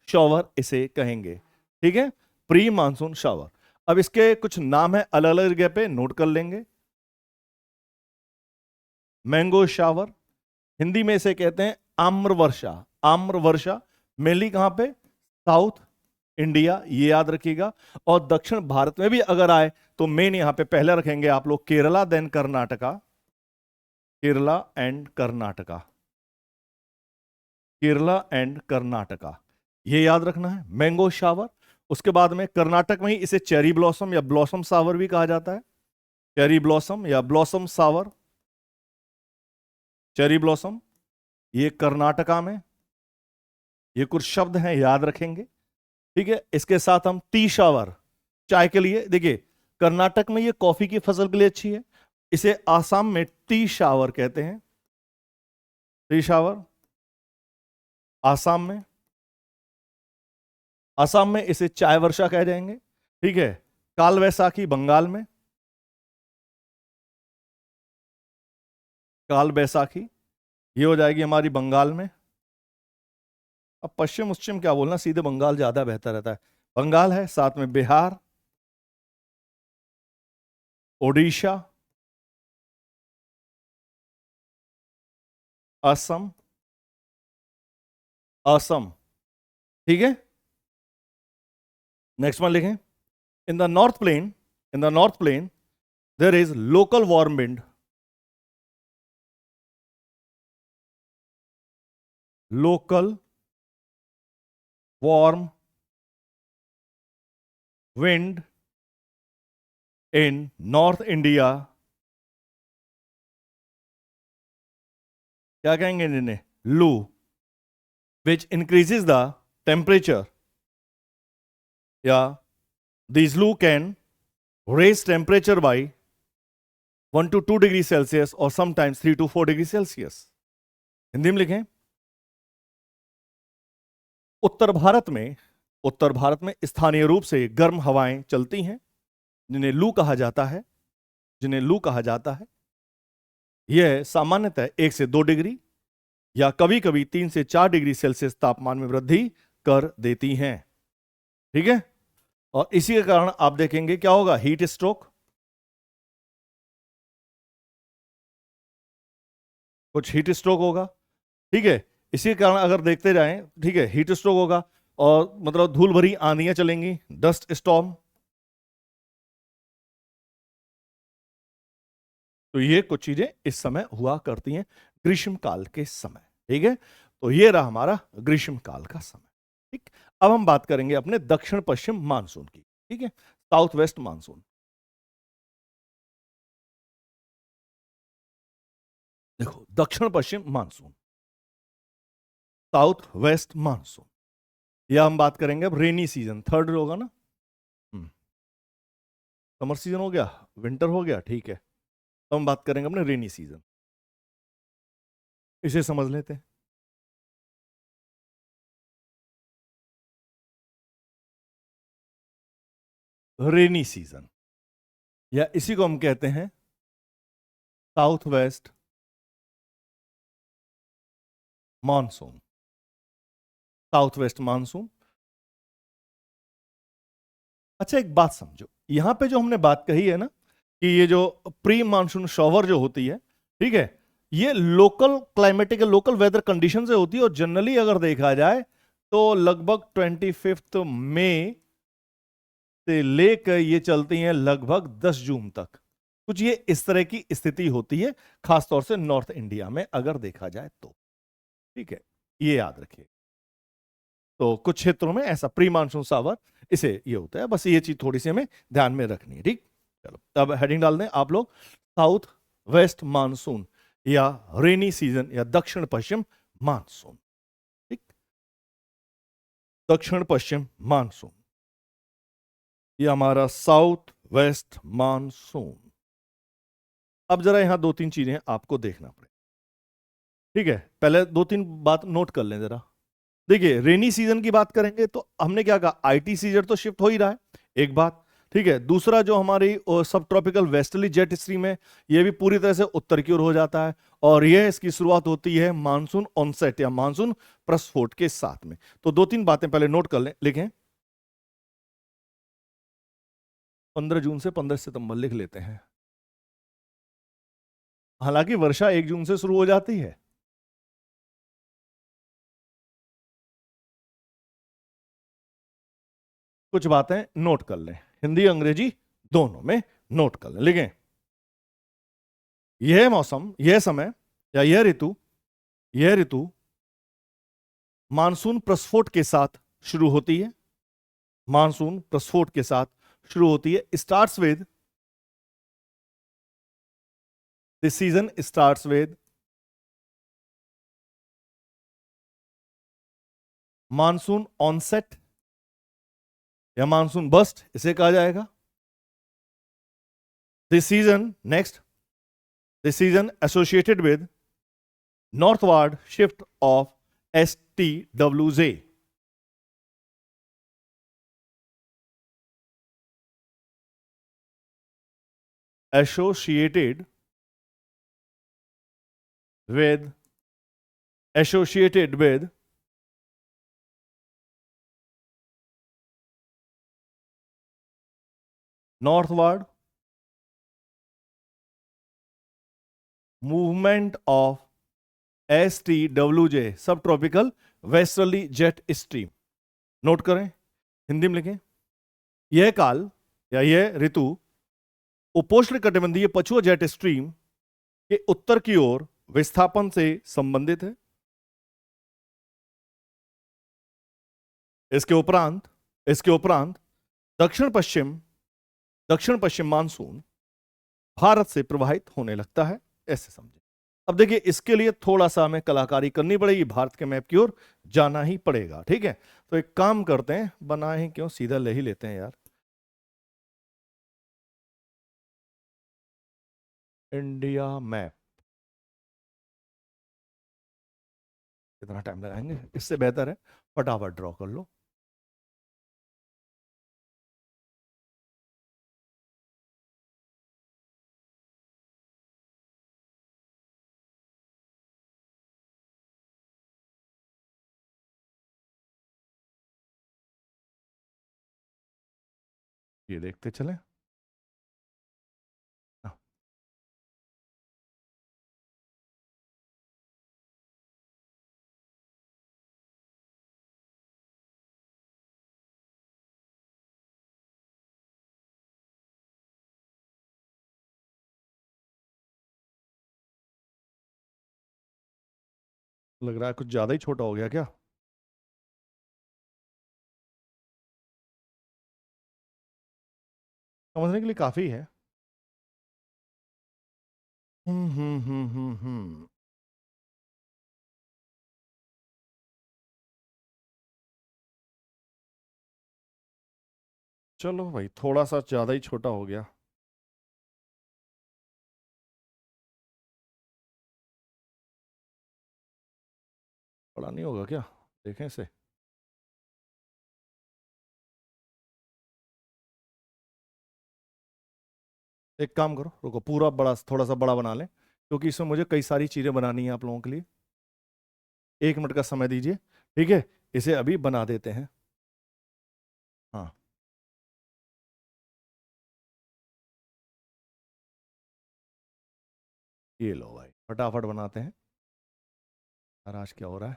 शॉवर इसे कहेंगे, ठीक है, प्री मानसून शॉवर। अब इसके कुछ नाम है, अलग अलग जगह पे नोट कर लेंगे। मैंगो शावर, हिंदी में इसे कहते हैं आम्र वर्षा, मेनली कहां पे, साउथ इंडिया, ये याद रखिएगा। और दक्षिण भारत में भी अगर आए तो मेन यहां पे पहले रखेंगे आप लोग केरला, देन कर्नाटका, केरला एंड कर्नाटका, ये याद रखना है, मैंगो शावर। उसके बाद में कर्नाटक में ही इसे चेरी ब्लॉसम या ब्लॉसम सावर भी कहा जाता है, चेरी ब्लॉसम या ब्लॉसम सावर, चेरी ब्लॉसम, ये कर्नाटका में। ये कुछ शब्द हैं, याद रखेंगे, ठीक है। इसके साथ हम टी शावर, चाय के लिए, देखिए कर्नाटक में ये कॉफी की फसल के लिए अच्छी है, इसे आसाम में टी शावर कहते हैं, टी शावर। आसाम में इसे चाय वर्षा कह जाएंगे, ठीक है। काल बैसाखी बंगाल में, काल बैसाखी ये हो जाएगी हमारी बंगाल में। अब पश्चिम क्या बोलना, सीधे बंगाल ज्यादा बेहतर रहता है। बंगाल है, साथ में बिहार, ओडिशा, असम, ठीक है। नेक्स्ट वन लिखें, in the north plain there is local warm wind, in North India, क्या कहेंगे इन्हें, लू, which increases the temperature, these loo can raise temperature by 1 to 2 degree Celsius और sometimes 3 to 4 degree Celsius. Hindi में लिखें, उत्तर भारत में स्थानीय रूप से गर्म हवाएं चलती हैं, जिन्हें लू कहा जाता है। यह सामान्यतः 1 से 2 डिग्री या कभी कभी 3 से 4 डिग्री सेल्सियस तापमान में वृद्धि कर देती हैं। ठीक है, और इसी के कारण आप देखेंगे क्या होगा, हीट स्ट्रोक, कुछ हीट स्ट्रोक होगा। ठीक है, इसी के कारण अगर देखते जाएं, ठीक है, हीट स्ट्रोक होगा और मतलब धूल भरी आंधियां चलेंगी, डस्ट स्टॉर्म। तो ये कुछ चीजें इस समय हुआ करती हैं ग्रीष्म काल के समय। ठीक है, तो ये रहा हमारा ग्रीष्म काल का समय। ठीक, अब हम बात करेंगे अपने दक्षिण पश्चिम मानसून की। ठीक है, साउथ वेस्ट मानसून। देखो, दक्षिण पश्चिम मानसून, साउथ वेस्ट मानसून, या हम बात करेंगे अब रेनी सीजन, थर्ड होगा ना। समर सीजन हो गया, विंटर हो गया, ठीक है, तो हम बात करेंगे अपने रेनी सीजन। इसे समझ लेते हैं। रेनी सीजन, या इसी को हम कहते हैं south west monsoon. South west monsoon. अच्छा, एक बात समझो, यहां पे जो हमने बात कही है ना कि ये जो प्री मानसून शॉवर जो होती है, ठीक है, ये local climatic, local weather condition से होती है, और जनरली अगर देखा जाए तो लगभग 25 मई से लेकर ये चलती हैं लगभग 10 जून तक। कुछ ये इस तरह की स्थिति होती है, खासतौर से नॉर्थ इंडिया में अगर देखा जाए तो। ठीक है, ये याद रखिए। तो कुछ क्षेत्रों में ऐसा प्री मानसून सावर इसे ये होता है, बस ये चीज थोड़ी सी हमें ध्यान में रखनी है। ठीक, चलो तब हेडिंग डाल दें आप लोग, साउथ वेस्ट मानसून या रेनी सीजन या दक्षिण पश्चिम मानसून। ठीक, दक्षिण पश्चिम मानसून, ये हमारा साउथ वेस्ट मानसून। अब जरा यहां 2-3 चीजें आपको देखना पड़े। ठीक है, पहले 2-3 बात नोट कर लें जरा। देखिए, रेनी सीजन की बात करेंगे तो हमने क्या कहा, आईटी सीजन तो शिफ्ट हो ही रहा है, एक बात। ठीक है, दूसरा जो हमारी सब ट्रॉपिकल वेस्टर्ली जेट स्ट्रीम है, ये भी पूरी तरह से उत्तर की ओर हो जाता है, और यह इसकी शुरुआत होती है मानसून ऑनसेट या मानसून प्रस्फोट के साथ में। तो 2-3 बातें पहले नोट कर लें, लिखें। 15 जून से 15 सितंबर लिख लेते हैं। हालांकि वर्षा 1 जून से शुरू हो जाती है। कुछ बातें नोट कर लें, हिंदी अंग्रेजी दोनों में नोट कर लें, लिखें। यह मौसम, यह समय या यह ऋतु मानसून प्रस्फोट के साथ शुरू होती है। मानसून प्रस्फोट के साथ शुरू होती है। Starts with, this season starts with monsoon onset या मानसून बस्ट, इसे कहा जाएगा। This season, next, this season associated with northward shift of STWJ, associated with northward movement of STWJ, subtropical westerly jet stream. Note करें, हिंदी में लिखें। यह काल या यह ऋतु उपोष्ण कटिबंधीय पछुआ जेट स्ट्रीम के उत्तर की ओर विस्थापन से संबंधित है। इसके उपरांत दक्षिण पश्चिम मानसून भारत से प्रवाहित होने लगता है, ऐसे समझे। अब देखिए, इसके लिए थोड़ा सा हमें कलाकारी करनी पड़ेगी, भारत के मैप की ओर जाना ही पड़ेगा। ठीक है, तो एक काम करते हैं, बनाए क्यों, सीधा ले ही लेते हैं यार। India map. कितना टाइम लगाएंगे, इससे बेहतर है फटाफट ड्रॉ कर लो। ये देखते चले। हाँ, लग रहा है कुछ ज्यादा ही छोटा हो गया क्या? समझने के लिए काफी है। हम्म। चलो भाई, थोड़ा सा ज्यादा ही छोटा हो गया। बड़ा नहीं होगा क्या? देखें इसे। एक काम करो, रुको, पूरा बड़ा थोड़ा सा बड़ा बना लें, क्योंकि इसमें मुझे कई सारी चीजें बनानी है आप लोगों के लिए। 1 मिनट का समय दीजिए, ठीक है? इसे अभी बना देते हैं। हाँ, ये लो भाई, फटाफट बनाते हैं। और आज क्या हो रहा है?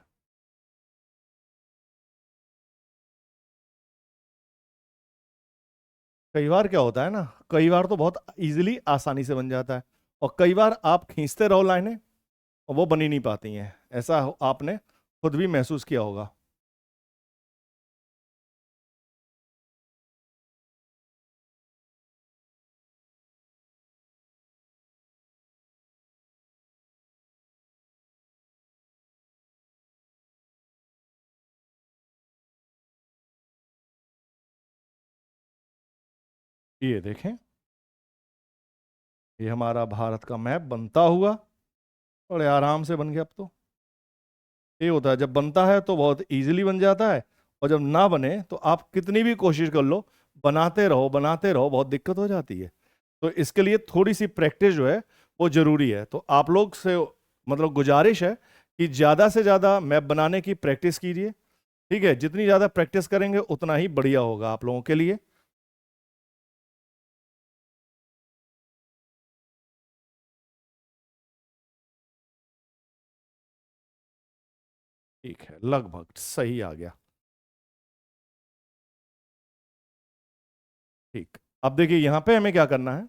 कई बार क्या होता है ना, कई बार तो बहुत इजीली आसानी से बन जाता है, और कई बार आप खींचते रहो लाइनें और वो बनी नहीं पाती हैं। ऐसा आपने खुद भी महसूस किया होगा। ये देखें, ये हमारा भारत का मैप बनता हुआ बड़े आराम से बन गया। अब तो ये होता है, जब बनता है तो बहुत इजीली बन जाता है, और जब ना बने तो आप कितनी भी कोशिश कर लो, बनाते रहो, बहुत दिक्कत हो जाती है। तो इसके लिए थोड़ी सी प्रैक्टिस जो है वो जरूरी है। तो आप लोग से मतलब गुजारिश है कि ज़्यादा से ज़्यादा मैप बनाने की प्रैक्टिस कीजिए, ठीक है? जितनी ज़्यादा प्रैक्टिस करेंगे उतना ही बढ़िया होगा आप लोगों के लिए। ठीक है, लगभग सही आ गया। ठीक, अब देखिए यहां पे हमें क्या करना है।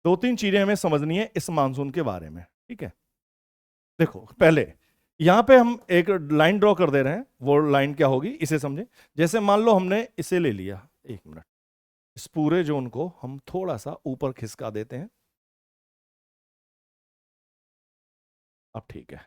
2-3 चीजें हमें समझनी है इस मानसून के बारे में, ठीक है? देखो, पहले यहां पे हम एक लाइन ड्रॉ कर दे रहे हैं। वो लाइन क्या होगी इसे समझे। जैसे मान लो हमने इसे ले लिया, 1 मिनट, इस पूरे जोन को हम थोड़ा सा ऊपर खिसका देते हैं। अब ठीक है।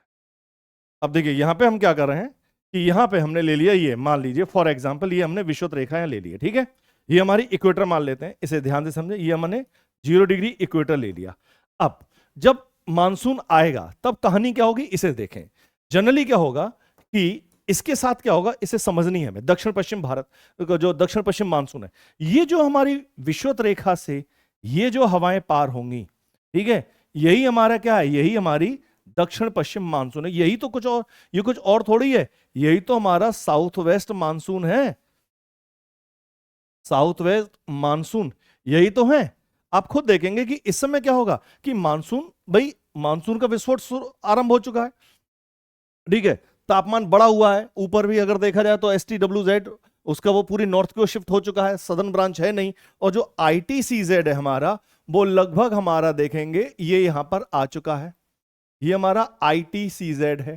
अब देखिए यहां पे हम क्या कर रहे हैं कि यहां पे हमने ले लिया, ये मान लीजिए फॉर एग्जांपल, ये हमने विषुवत रेखाएं ले ली है, ठीक है? ये हमारी इक्वेटर मान लेते हैं, इसे ध्यान से समझे। ये हमने 0 डिग्री इक्वेटर ले लिया। अब जब मानसून आएगा तब कहानी क्या होगी इसे देखें। जनरली क्या होगा कि इसके साथ क्या होगा इसे समझनी है हमें। दक्षिण पश्चिम भारत का जो दक्षिण पश्चिम मानसून है, ये जो हमारी विषुवत रेखा से ये जो हवाएं पार होंगी, ठीक है, यही हमारा क्या है, यही हमारी दक्षिण पश्चिम मानसून है। यही तो कुछ और, ये कुछ और थोड़ी है, यही तो हमारा साउथ वेस्ट मानसून है। साउथ वेस्ट मानसून यही तो है। आप खुद देखेंगे कि इस समय क्या होगा कि मानसून, भाई मानसून का विस्फोट आरंभ हो चुका है, ठीक है? तापमान बढ़ा हुआ है, ऊपर भी अगर देखा जाए तो STWZ उसका वो पूरी नॉर्थ की ओर शिफ्ट हो चुका है, सदर्न ब्रांच है नहीं। और जो ITCZ है हमारा, वो लगभग हमारा देखेंगे ये यहां पर आ चुका है। ये हमारा ITCZ है,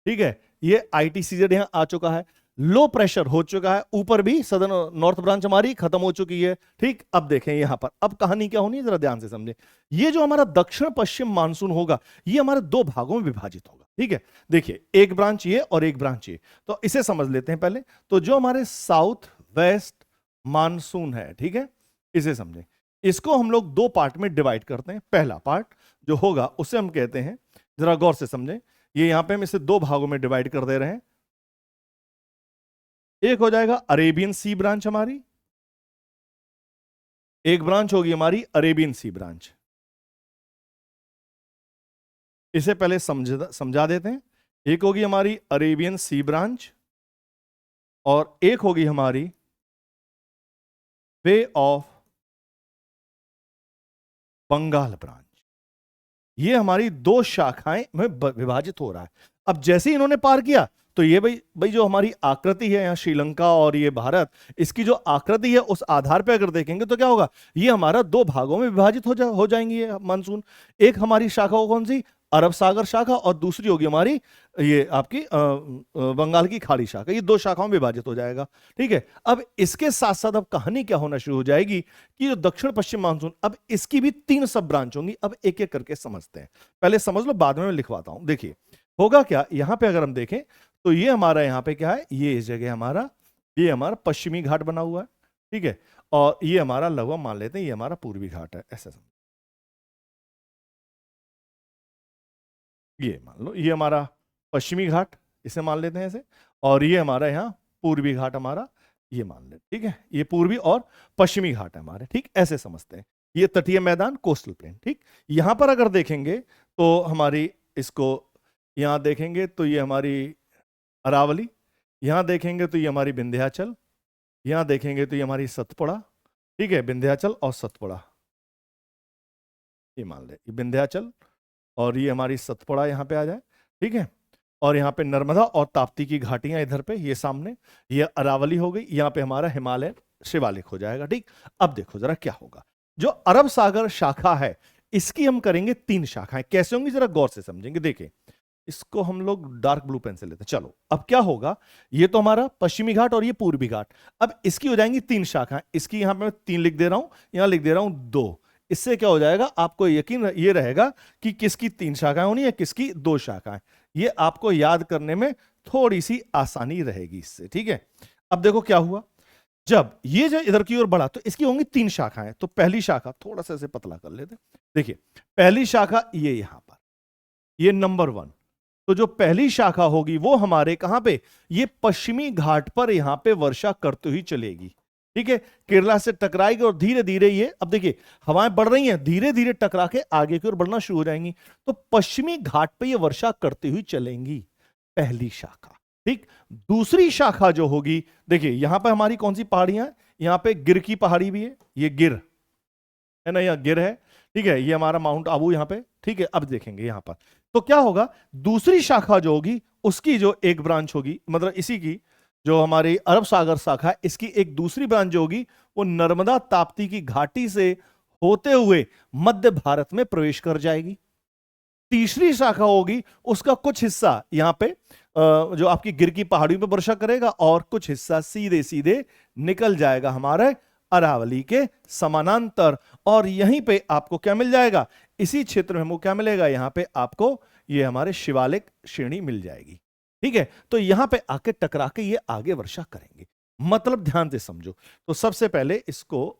ठीक है? ये ITCZ यहां आ चुका है। लो प्रेशर हो चुका है, ऊपर भी सदर्न नॉर्थ ब्रांच हमारी खत्म हो चुकी है, ठीक? अब देखें यहां पर, अब कहानी क्या होनी है जरा ध्यान से समझें। ये जो हमारा दक्षिण पश्चिम मानसून होगा, ये हमारे 2 भागों में विभाजित होगा, ठीक है? देखिए, एक ब्रांच ये और एक ब्रांच ये, तो इसे समझ लेते हैं पहले। तो जो हमारे साउथ वेस्ट मानसून है, ठीक है, इसे समझें। इसको हम लोग दो पार्ट में डिवाइड करते हैं। पहला पार्ट जो होगा उसे हम कहते हैं, जरा गौर से समझें, ये यहां पे हम इसे दो भागों में डिवाइड कर दे रहे हैं। एक हो जाएगा अरेबियन सी ब्रांच हमारी, एक ब्रांच होगी हमारी अरेबियन सी ब्रांच। इसे पहले समझा देते हैं। एक होगी हमारी अरेबियन सी ब्रांच और एक होगी हमारी बे ऑफ बंगाल ब्रांच। ये हमारी दो शाखाएं में विभाजित हो रहा है। अब जैसे ही इन्होंने पार किया तो ये भाई भाई जो हमारी आकृति है यहाँ श्रीलंका और ये भारत, इसकी जो आकृति है उस आधार पे अगर देखेंगे तो क्या होगा, ये हमारा दो भागों में विभाजित हो जाएंगी ये मानसून। एक हमारी शाखा हो कौन सी, अरब सागर शाखा, और दूसरी होगी हमारी ये आपकी बंगाल की खाड़ी शाखा। ये दो शाखाओं में विभाजित हो जाएगा। ठीक है, अब इसके साथ साथ अब कहानी क्या होना शुरू हो जाएगी कि जो दक्षिण पश्चिम मानसून, अब इसकी भी तीन सब ब्रांच होंगी। अब एक एक करके समझते हैं, पहले समझ लो बाद में मैं लिखवाता हूं। देखिए होगा क्या, यहां पे अगर हम देखें तो ये हमारा यहाँ पे क्या है, ये इस जगह हमारा, ये हमारा पश्चिमी घाट बना हुआ है। ठीक है, और ये हमारा लगभग मान लेते हैं ये हमारा पूर्वी घाट है, ऐसा समझ। ये मान लो ये हमारा पश्चिमी घाट, इसे मान लेते हैं ऐसे, और ये हमारा यहाँ पूर्वी घाट हमारा, ये मान लेते। ठीक है, ये पूर्वी और पश्चिमी घाट है हमारे। ठीक, ऐसे समझते हैं। ये तटीय मैदान, कोस्टल प्लेन। ठीक, यहां पर अगर देखेंगे तो हमारी इसको, यहां देखेंगे तो ये हमारी अरावली, यहां देखेंगे तो ये हमारी विंध्याचल, यहां देखेंगे तो ये हमारी सतपुड़ा। ठीक है, विंध्याचल और सतपुड़ा, ये मान ले, ये विंध्याचल और ये हमारी सतपुड़ा यहां पे आ जाए। ठीक है, और यहाँ पे नर्मदा और ताप्ती की घाटियां इधर पे, ये सामने, ये अरावली हो गई। यहाँ पे हमारा हिमालय शिवालिक हो जाएगा। ठीक, अब देखो जरा क्या होगा, जो अरब सागर शाखा है इसकी हम करेंगे तीन शाखाएं। कैसे होंगी जरा गौर से समझेंगे। देखिए इसको हम लोग डार्क ब्लू पेन से लेते हैं। चलो अब क्या होगा, ये तो हमारा पश्चिमी घाट और ये पूर्वी घाट, अब इसकी हो जाएंगी तीन शाखाएं। इसकी यहां पे मैं तीन लिख दे रहा हूं, यहां लिख दे रहा हूं दो। इससे क्या हो जाएगा, आपको यकीन ये रहेगा कि किसकी तीन शाखाएं होनी है, किसकी दो शाखाएं। ये आपको याद करने में थोड़ी सी आसानी रहेगी इससे। ठीक है, अब देखो क्या हुआ, जब ये जो इधर की ओर बढ़ा तो इसकी होंगी तीन शाखाएं। तो पहली शाखा, थोड़ा सा इसे पतला कर लेते, देखिए पहली शाखा ये यहां पर, ये नंबर वन। तो जो पहली शाखा होगी वो हमारे कहां पे, ये पश्चिमी घाट पर यहां पे वर्षा करते हुई चलेगी। ठीक है, केरला से टकराएगी और धीरे धीरे ये, अब देखिए हवाएं बढ़ रही हैं, धीरे धीरे टकरा के आगे की ओर बढ़ना शुरू हो जाएंगी। तो पश्चिमी घाट पे ये वर्षा करती हुई चलेंगी, पहली शाखा। ठीक, दूसरी शाखा जो होगी, देखिए यहां पर हमारी कौन सी पहाड़ियां हैं, यहां पे गिर की पहाड़ी भी है, ये गिर है ना, यहाँ गिर है। ठीक है, ये हमारा माउंट आबू यहाँ पे। ठीक है, अब देखेंगे यहां पर तो क्या होगा, दूसरी शाखा जो होगी उसकी जो एक ब्रांच होगी, मतलब इसी की जो हमारी अरब सागर शाखा है, इसकी एक दूसरी ब्रांच जो होगी वो नर्मदा ताप्ती की घाटी से होते हुए मध्य भारत में प्रवेश कर जाएगी। तीसरी शाखा होगी, उसका कुछ हिस्सा यहां पे जो आपकी गिर की पहाड़ियों पर वर्षा करेगा और कुछ हिस्सा सीधे सीधे निकल जाएगा हमारे अरावली के समानांतर। और यहीं पे आपको क्या मिल जाएगा, इसी क्षेत्र में हमको क्या मिलेगा, यहां पे आपको ये हमारे शिवालिक श्रेणी मिल जाएगी। ठीक है, तो यहां पे आके टकरा के ये आगे वर्षा करेंगे। मतलब ध्यान से समझो, तो सबसे पहले इसको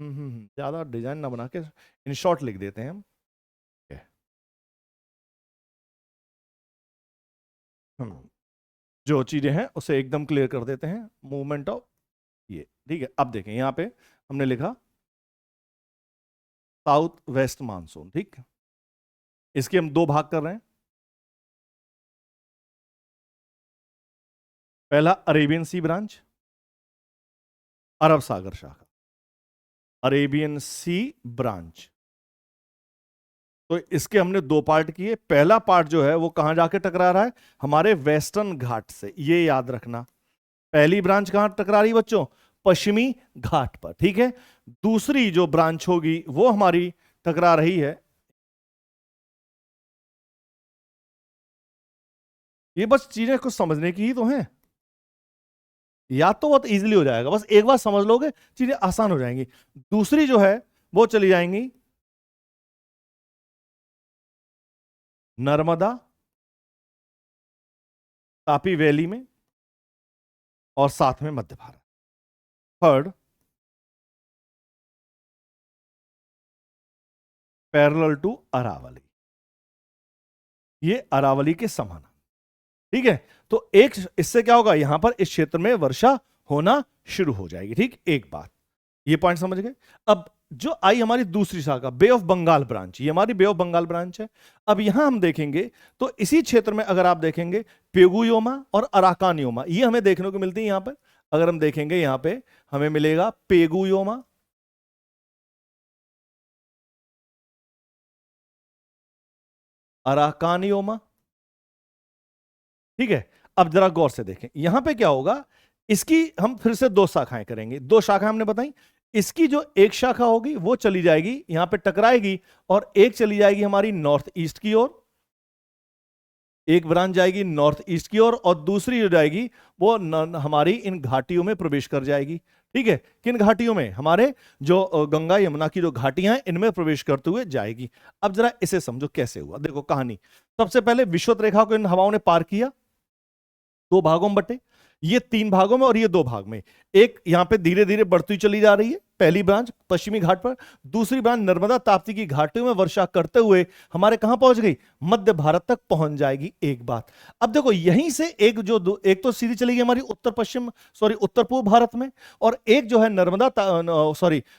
ज्यादा डिजाइन ना बना के इन शॉर्ट लिख देते हैं हम। जो चीजें हैं उसे एकदम क्लियर कर देते हैं। मूवमेंट ऑफ ये, ठीक है, अब देखें यहां पे हमने लिखा साउथ वेस्ट मानसून। ठीक, इसके हम दो भाग कर रहे हैं। पहला अरेबियन सी ब्रांच, अरब सागर शाखा, अरेबियन सी ब्रांच। तो इसके हमने दो पार्ट किए। पहला पार्ट जो है वो कहां जाके टकरा रहा है, हमारे वेस्टर्न घाट से, ये याद रखना। पहली ब्रांच कहां टकरा रही बच्चों, पश्चिमी घाट पर। ठीक है, दूसरी जो ब्रांच होगी वो हमारी टकरा रही है, ये बस चीजें कुछ समझने की ही तो हैं, याद तो बहुत इजीली हो जाएगा, बस एक बार समझ लोगे चीजें आसान हो जाएंगी। दूसरी जो है वो चली जाएंगी नर्मदा तापी वैली में और साथ में मध्य Bharat. Third, parallel to Aravalli, ये अरावली के समान, ठीक है। तो एक इससे क्या होगा, यहां पर इस क्षेत्र में वर्षा होना शुरू हो जाएगी, ठीक। एक बात, ये पॉइंट समझ गए। अब जो आई हमारी दूसरी शाखा बे ऑफ बंगाल ब्रांच, ये हमारी बे ऑफ बंगाल ब्रांच है। अब यहां हम देखेंगे तो इसी क्षेत्र में अगर आप देखेंगे पेगुयोमा और अराकानियोमा, ये हमें देखने को मिलती है। यहां पर अगर हम देखेंगे, यहां पे हमें मिलेगा पेगुयोमा, अराकानियोमा, ठीक है। अब जरा गौर से देखें, यहां पे क्या होगा, इसकी हम फिर से दो शाखाएं करेंगे। दो शाखाएं हमने बताई, इसकी जो एक शाखा होगी वो चली जाएगी यहां पे टकराएगी, और एक चली जाएगी हमारी नॉर्थ ईस्ट की ओर, एक ब्रांच जाएगी नॉर्थ ईस्ट की ओर, और दूसरी जो जाएगी वो हमारी इन घाटियों में प्रवेश कर जाएगी, ठीक है। किन घाटियों में, हमारे जो गंगा यमुना की जो घाटियां हैं इनमें प्रवेश करते हुए जाएगी। अब जरा इसे समझो कैसे हुआ, देखो कहानी। सबसे पहले विषुवत रेखा को इन हवाओं ने पार किया, दो भागों में बटे, ये तीन भागों में और ये दो भाग में। एक यहां पे धीरे धीरे बढ़ती चली जा रही है, पहली ब्रांच पश्चिमी घाट पर, दूसरी ब्रांच नर्मदा ताप्ती की घाटियों में वर्षा करते हुए हमारे कहां पहुंच गई, मध्य भारत तक पहुंच जाएगी। एक बात, अब देखो यहीं से एक जो एक तो सीधी चली गई हमारी उत्तर पश्चिम, सॉरी उत्तर पूर्व भारत में, और एक जो है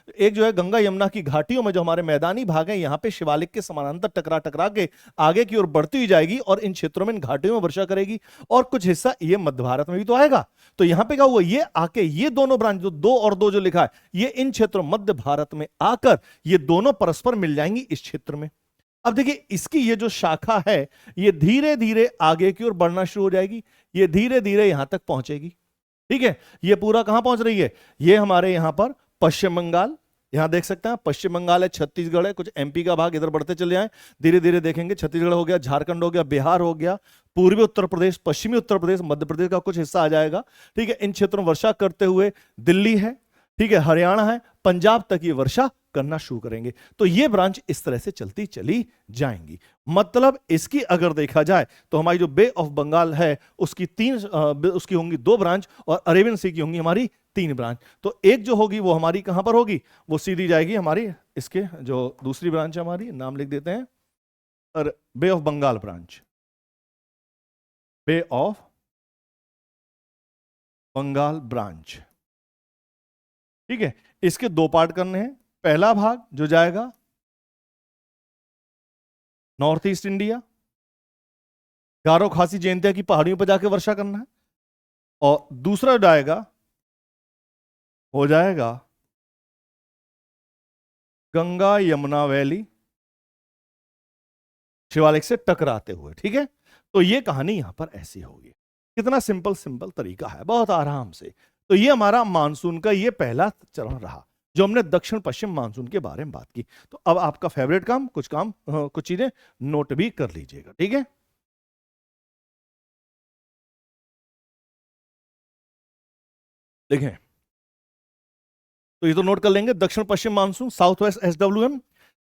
एक जो है गंगा यमुना की घाटियों में जो हमारे मैदानी भाग है, यहां पे शिवालिक के समानांतर टकरा टकरा के आगे की ओर बढ़ती हुई जाएगी, और इन क्षेत्रों में इन घाटियों में वर्षा करेगी, और कुछ हिस्सा ये मध्य भारत में भी तो आएगा। तो यहां पे क्या हुआ, ये आके ये दोनों ब्रांच जो दो और दो जो लिखा है, ये इन क्षेत्रों मध्य भारत में आकर ये दोनों परस्पर मिल जाएंगी इस क्षेत्र में। अब देखिए इसकी ये जो शाखा है, ये धीरे धीरे आगे की ओर बढ़ना शुरू हो जाएगी, ये धीरे धीरे यहां तक पहुंचेगी, ठीक है। ये पूरा कहां पहुंच रही है, ये हमारे यहां पर पश्चिम बंगाल, यहां देख सकते हैं पश्चिम बंगाल है, छत्तीसगढ़ है, कुछ एमपी का भाग, इधर बढ़ते चले जाएं, धीरे धीरे देखेंगे छत्तीसगढ़ हो गया, झारखंड हो गया, बिहार हो गया, पूर्वी उत्तर प्रदेश, पश्चिमी उत्तर प्रदेश, मध्य प्रदेश का कुछ हिस्सा आ जाएगा, ठीक है। इन क्षेत्रों में वर्षा करते हुए दिल्ली है, ठीक है, हरियाणा है, पंजाब तक ये वर्षा करना शुरू करेंगे। तो ये ब्रांच इस तरह से चलती चली जाएंगी। मतलब इसकी अगर देखा जाए तो हमारी जो बे ऑफ बंगाल है उसकी उसकी होंगी दो ब्रांच, और अरेबियन सी की होंगी हमारी तीन ब्रांच। तो एक जो होगी वो हमारी कहां पर होगी, वो सीधी जाएगी हमारी, इसके जो दूसरी ब्रांच है हमारी, नाम लिख देते हैं, और bay of Bengal branch, bay of Bengal branch, ठीक है। इसके दो पार्ट करने हैं। पहला भाग जो जाएगा नॉर्थ ईस्ट इंडिया, गारो खासी जयंतिया की पहाड़ियों पर जाके वर्षा करना है, और दूसरा जाएगा हो जाएगा गंगा यमुना वैली शिवालिक से टकराते हुए, ठीक है। तो ये कहानी यहां पर ऐसी होगी। कितना सिंपल सिंपल तरीका है, बहुत आराम से। तो ये हमारा मानसून का ये पहला चरण रहा, जो हमने दक्षिण पश्चिम मानसून के बारे में बात की। तो अब आपका फेवरेट काम, कुछ चीजें नोट भी कर लीजिएगा, ठीक है। देखें, तो ये तो नोट कर लेंगे, दक्षिण पश्चिम monsoon, south west SWM,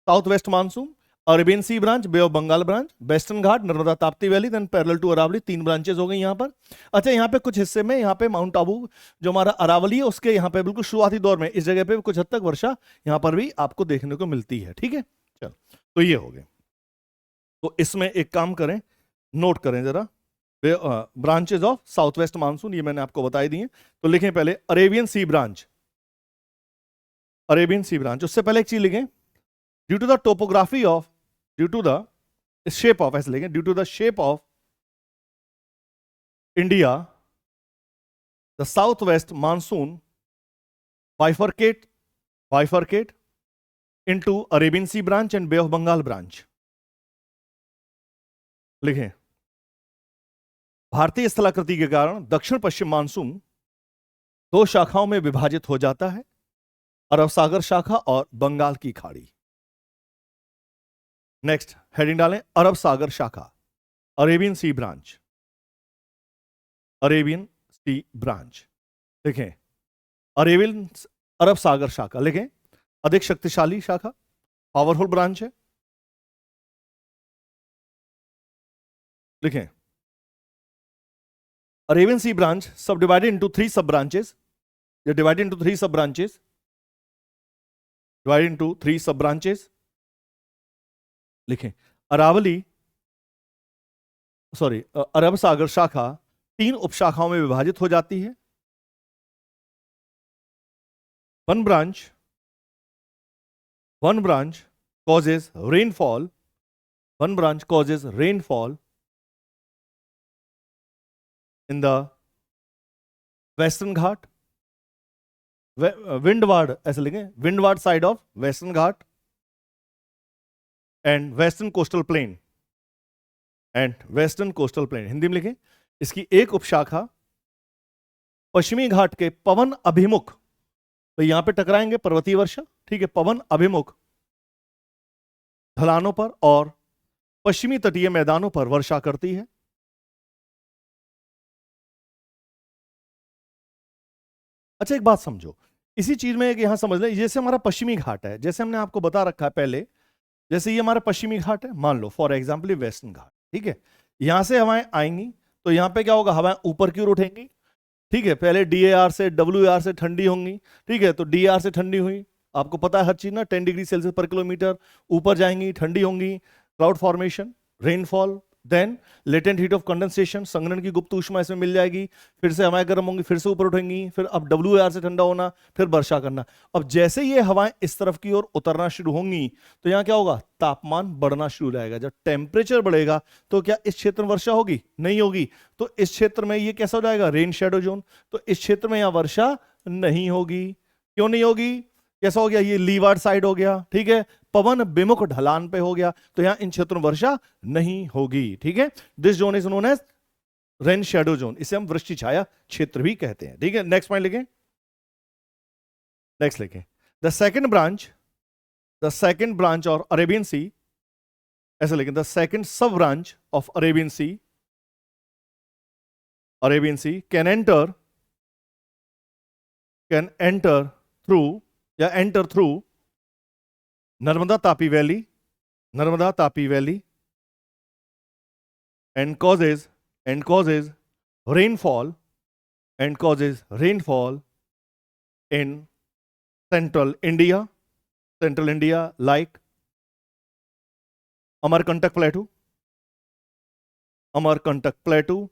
south west monsoon, Arabian C branch, bay of Bengal branch, western Ghat, Narmada Tapti valley, then parallel to Aravalli, तीन ब्रांचेस हो गई यहां पर। अच्छा, यहां पे कुछ हिस्से में, यहां पे माउंट आबू जो हमारा अरावली है उसके यहां पे बिल्कुल शुरुआती दौर में इस जगह पे कुछ हद तक वर्षा यहां पर भी आपको देखने को मिलती है, ठीक है। चल, तो ये हो गए। तो इसमें एक काम करें, नोट करें जरा, branches of south west monsoon, ये मैंने आपको बताई दी है। तो लिखें पहले अरेबियन सी ब्रांच, अरेबियन सी ब्रांच। उससे पहले एक चीज लिखें, due to the topography of, due to the shape of, ऐसे लिखें, due to the shape of India, the south west monsoon bifurcate into Arabian C branch and Bay of Bengal branch. लिखें, भारतीय स्थलाकृति के कारण दक्षिण पश्चिम मानसून दो शाखाओं में विभाजित हो जाता है, अरब सागर शाखा और बंगाल की खाड़ी। नेक्स्ट हेडिंग डालें, अरब सागर शाखा, अरेबियन सी ब्रांच, अरेबियन सी ब्रांच। देखें, अरेबियन अरब सागर शाखा लिखें, अधिक शक्तिशाली शाखा, पावरफुल ब्रांच है। लिखें, अरेबियन सी ब्रांच सब डिवाइडेड इनटू थ्री सब ब्रांचेस, ये डिवाइडेड इनटू थ्री सब branches, divided into three sub branches. लिखें, अरावली सॉरी अरब सागर शाखा 3 उपशाखाओं में विभाजित हो जाती है। One branch causes rainfall, one branch causes rainfall in the western Ghat, windward ऐसे लिखें, windward side of western Ghat and western coastal plain, Hindi में लिखें, इसकी एक उपशाखा पश्चिमी घाट के पवन अभिमुख, तो यहां पे टकराएंगे पर्वतीय वर्षा, ठीक है, पवन अभिमुख ढलानों पर और पश्चिमी तटीय मैदानों पर वर्षा करती है। अच्छा एक बात समझो, इसी चीज में एक यहां समझ लें, जैसे हमारा पश्चिमी घाट है, जैसे हमने आपको बता रखा है पहले, जैसे ये हमारा पश्चिमी घाट है, मान लो फॉर एग्जाम्पल ये वेस्टर्न घाट, ठीक है, यहां से हवाएं आएंगी तो यहां पे क्या होगा, हवाएं ऊपर की ओर उठेंगी, ठीक है, पहले DAR से WAR से ठंडी होंगी, ठीक है, तो DAR से ठंडी हुई, आपको पता है हर चीज ना, 10 डिग्री सेल्सियस पर किलोमीटर ऊपर जाएंगी, ठंडी होंगी, cloud formation, rainfall, then latent heat of condensation, संघनन की गुप्त ऊष्मा इसमें मिल जाएगी, फिर से हवाएं गर्म होंगी, फिर से ऊपर उठेंगी, फिर अब WAR से ठंडा होना, फिर वर्षा करना। अब जैसे ये हवाएं इस तरफ की ओर उतरना शुरू होंगी तो यहाँ क्या होगा, तापमान बढ़ना शुरू हो जाएगा। जब टेम्परेचर बढ़ेगा तो क्या इस क्षेत्र में वर्षा होगी? नहीं होगी। तो इस क्षेत्र में ये कैसा हो जाएगा, रेन शेडो जोन, तो इस क्षेत्र में यहां वर्षा नहीं होगी। क्यों नहीं होगी? कैसा हो गया, ये लीवार्ड साइड हो गया, ठीक है, पवन विमुख ढलान पे हो गया, तो यहां इन क्षेत्रों में वर्षा नहीं होगी, ठीक है। This zone is known as rain shadow zone, इसे हम वृष्टि छाया क्षेत्र भी कहते हैं, ठीक है। नेक्स्ट पॉइंट लिखें, नेक्स्ट लिखें, द सेकंड ब्रांच और अरेबियन सी, ऐसे लिखें, the second sub branch of Arabian Sea can enter through Narmada Tapi valley and causes rainfall in central India like Amarkantak Plateau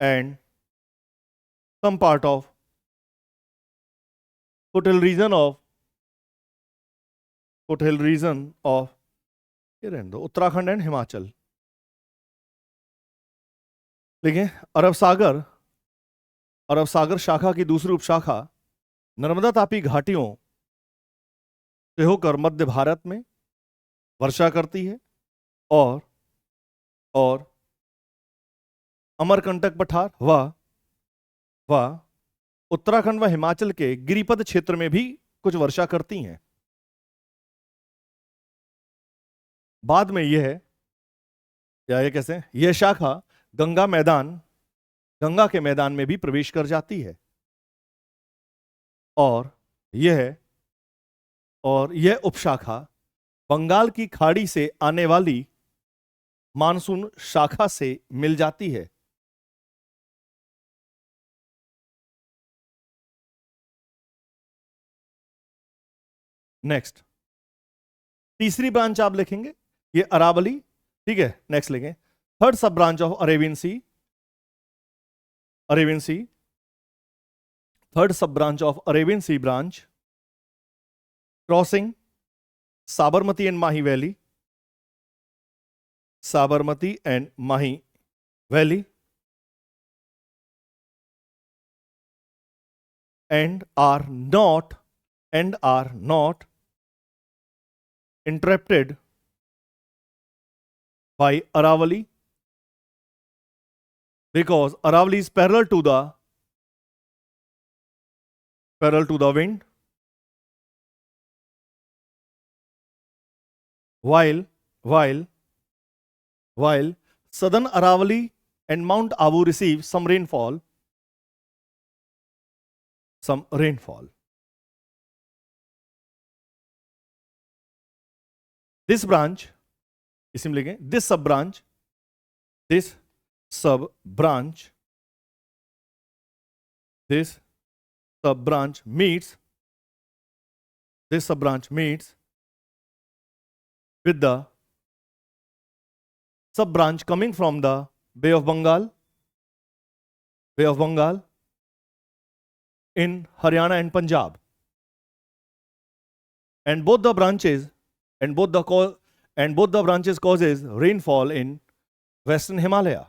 and some part of foothills region of Uttarakhand and Himachal. देखिए, अरब सागर शाखा की दूसरी उपशाखा नर्मदा तापी घाटियों से होकर मध्य भारत में वर्षा करती है और अमरकंटक पठार व उत्तराखंड व हिमाचल के गिरिपद क्षेत्र में भी कुछ वर्षा करती हैं। बाद में यह कैसे, यह शाखा गंगा के मैदान में भी प्रवेश कर जाती है और यह उपशाखा बंगाल की खाड़ी से आने वाली मानसून शाखा से मिल जाती है। नेक्स्ट, तीसरी ब्रांच आप लिखेंगे, ये अरावली, ठीक है। नेक्स्ट लिखें, third sub branch of Arabian sea third sub branch of Arabian C branch crossing Sabarmati and Mahi valley and are not interrupted by Aravali, because Aravali is parallel to the wind, while southern Aravali and Mount Abu receive some rainfall. This branch, इसमें लिखें, this sub branch meets with the sub branch coming from the Bay of Bengal in Haryana and Punjab. And both the branches causes rainfall in Western Himalaya.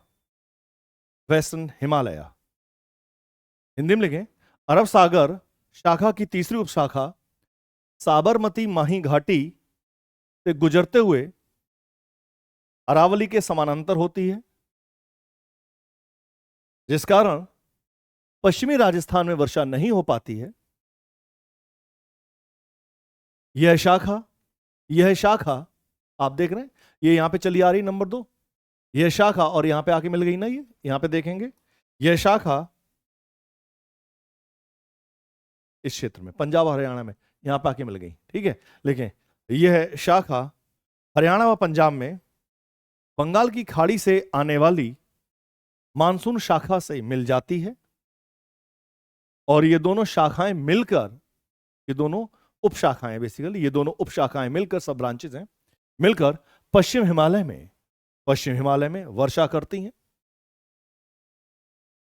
Hindi में लिखें, अरब सागर शाखा की तीसरी उपशाखा साबरमती माही घाटी से गुजरते हुए अरावली के समानांतर होती है, जिस कारण पश्चिमी राजस्थान में वर्षा नहीं हो पाती है। यह शाखा आप देख रहे हैं, ये यहां पे चली आ रही नंबर 2, यह शाखा, और यहां पे आके मिल गई ना, ये यहां पे देखेंगे, यह शाखा इस क्षेत्र में पंजाब और हरियाणा में यहां पे आके मिल गई, ठीक है। लेकिन यह शाखा हरियाणा व पंजाब में बंगाल की खाड़ी से आने वाली मानसून शाखा से मिल जाती है, और ये दोनों शाखाएं मिलकर, ये दोनों उपशाखाएं, बेसिकली ये दोनों उपशाखाएं मिलकर, सब ब्रांचेस हैं, मिलकर पश्चिम हिमालय में वर्षा करती हैं।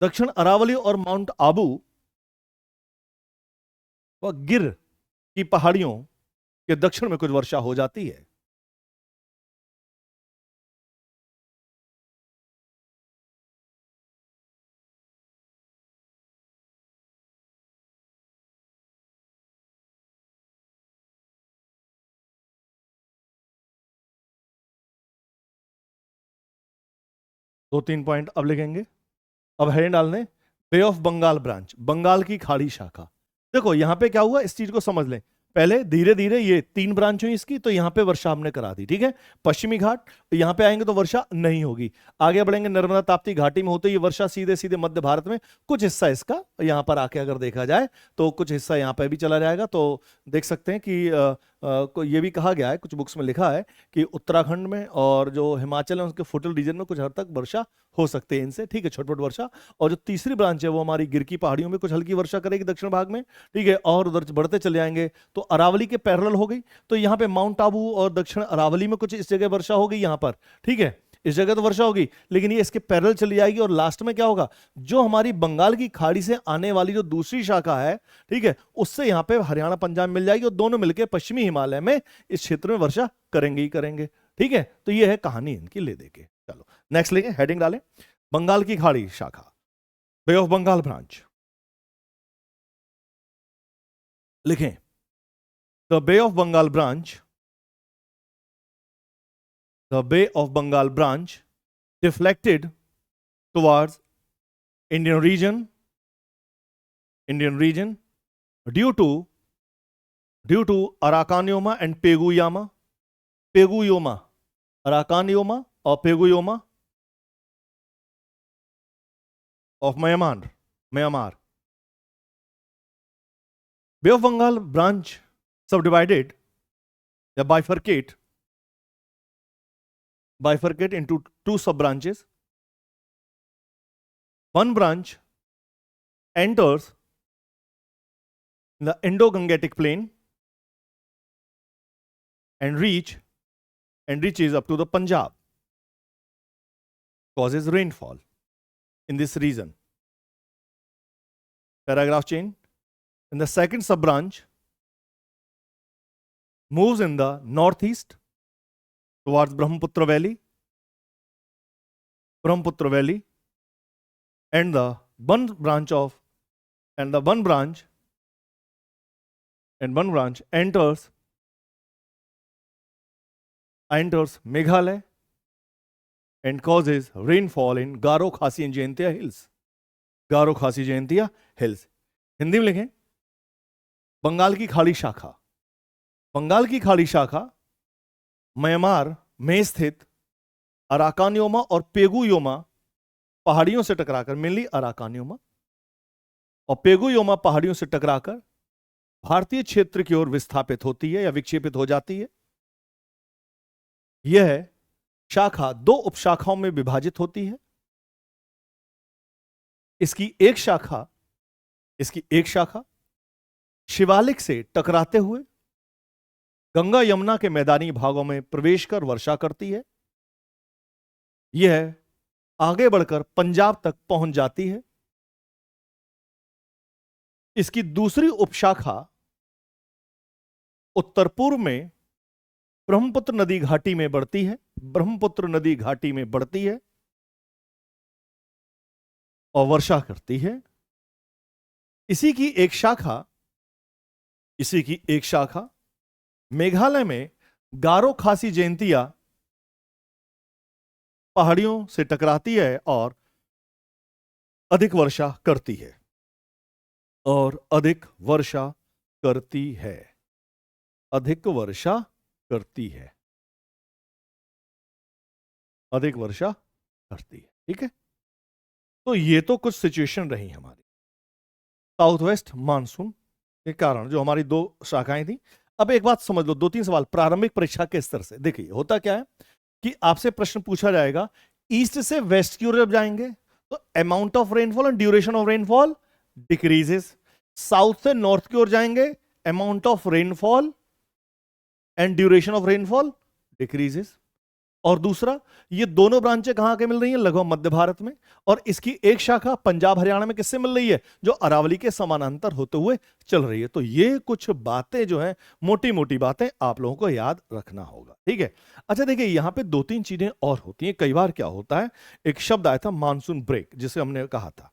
दक्षिण अरावली और माउंट आबू व गिर की पहाड़ियों के दक्षिण में कुछ वर्षा हो जाती है। दो तीन पॉइंट अब लिखेंगे, अब हेडिंग डालने, बे ऑफ बंगाल ब्रांच, बंगाल की खाड़ी शाखा। देखो यहां पे क्या हुआ, इस चीज को समझ लें। पहले धीरे धीरे ये 3 ब्रांच हुई इसकी, तो यहां पे वर्षा हमने करा दी, ठीक है। पश्चिमी घाट, यहां पे आएंगे तो वर्षा नहीं होगी। आगे बढ़ेंगे, नर्मदा ताप्ती घाटी में होते ये वर्षा सीधे सीधे मध्य भारत में, कुछ हिस्सा इसका यहां पर आके अगर देखा जाए तो कुछ हिस्सा यहां पर भी चला जाएगा। तो देख सकते हैं कि ये भी कहा गया है, कुछ बुक्स में लिखा है कि उत्तराखंड में और जो हिमाचल है उसके फुटल रीजन में कुछ हद तक वर्षा हो सकती है इनसे, ठीक है, छोट-मोट वर्षा। और जो तीसरी ब्रांच है वो हमारी गिर की पहाड़ियों में कुछ हल्की वर्षा करेगी दक्षिण भाग में, ठीक है। और उधर बढ़ते चले जाएंगे तो अरावली के पैरेलल हो गई, तो यहाँ पे माउंट आबू और दक्षिण अरावली में कुछ इस जगह वर्षा हो गई यहाँ पर, ठीक है, इस जगह तो वर्षा होगी, लेकिन ये इसके पैरेलल चली जाएगी। और लास्ट में क्या होगा, जो हमारी बंगाल की खाड़ी से आने वाली जो दूसरी शाखा है, ठीक है, उससे यहाँ पे हरियाणा पंजाब मिल जाएगी, और दोनों मिलकर पश्चिमी हिमालय में इस क्षेत्र में वर्षा करेंगे ही करेंगे, ठीक है। तो ये है कहानी इनकी, ले देके चलो नेक्स्ट लेंगे, हेडिंग डालें, बंगाल की खाड़ी शाखा, बे ऑफ बंगाल ब्रांच। लिखें, the Bay of Bengal branch, the Bay of Bengal branch deflected towards Indian region due to Araucanioma and Peguyama, Araucanioma or Peguyama of Myanmar. Bay of Bengal branch subdivided, या bifurcate into 2 sub branches. One branch enters the Indo-Gangetic plain and reaches up to the Punjab, causes rainfall in this region. Paragraph change. And the second sub branch moves in the northeast towards Brahmaputra Valley, and one branch enters Meghalaya and causes rainfall in Garo Khasi and Jaintia hills. Hindi में लिखें, बंगाल की खाड़ी शाखा म्यांमार में स्थित अराकानियोमा और पेगुयोमा पहाड़ियों से टकराकर, मेनली अराकानियोमा और पेगुयोमा पहाड़ियों से टकराकर भारतीय क्षेत्र की ओर विस्थापित होती है या विक्षेपित हो जाती है। यह शाखा 2 उपशाखाओं में विभाजित होती है। इसकी एक शाखा शिवालिक से टकराते हुए गंगा यमुना के मैदानी भागों में प्रवेश कर वर्षा करती है, यह आगे बढ़कर पंजाब तक पहुंच जाती है। इसकी दूसरी उपशाखा उत्तर पूर्व में ब्रह्मपुत्र नदी घाटी में बढ़ती है, ब्रह्मपुत्र नदी घाटी में बढ़ती है और वर्षा करती है। इसी की एक शाखा मेघालय में गारो खासी जयंतिया पहाड़ियों से टकराती है और अधिक वर्षा करती है अधिक वर्षा करती है। अधिक वर्षा करती है। ठीक है, तो ये तो कुछ सिचुएशन रही हमारी साउथ वेस्ट मानसून के कारण, जो हमारी दो शाखाएं थी। अब एक बात समझ लो, 2-3 सवाल प्रारंभिक परीक्षा के स्तर से। देखिए होता क्या है कि आपसे प्रश्न पूछा जाएगा, ईस्ट से वेस्ट की ओर जब जाएंगे तो amount of rainfall and duration of rainfall decreases. South से नॉर्थ की ओर जाएंगे, amount of rainfall and duration of rainfall decreases. और दूसरा, ये दोनों ब्रांचें कहां के मिल रही हैं? लगभग मध्य भारत में। और इसकी एक शाखा पंजाब हरियाणा में किससे मिल रही है? जो अरावली के समानांतर होते हुए चल रही है। तो ये कुछ बातें जो हैं, मोटी मोटी बातें आप लोगों को याद रखना होगा। ठीक है, अच्छा देखिए, यहां पे 2-3 चीजें और होती हैं। कई बार क्या होता है, एक शब्द आया था मानसून ब्रेक, जिसे हमने कहा था।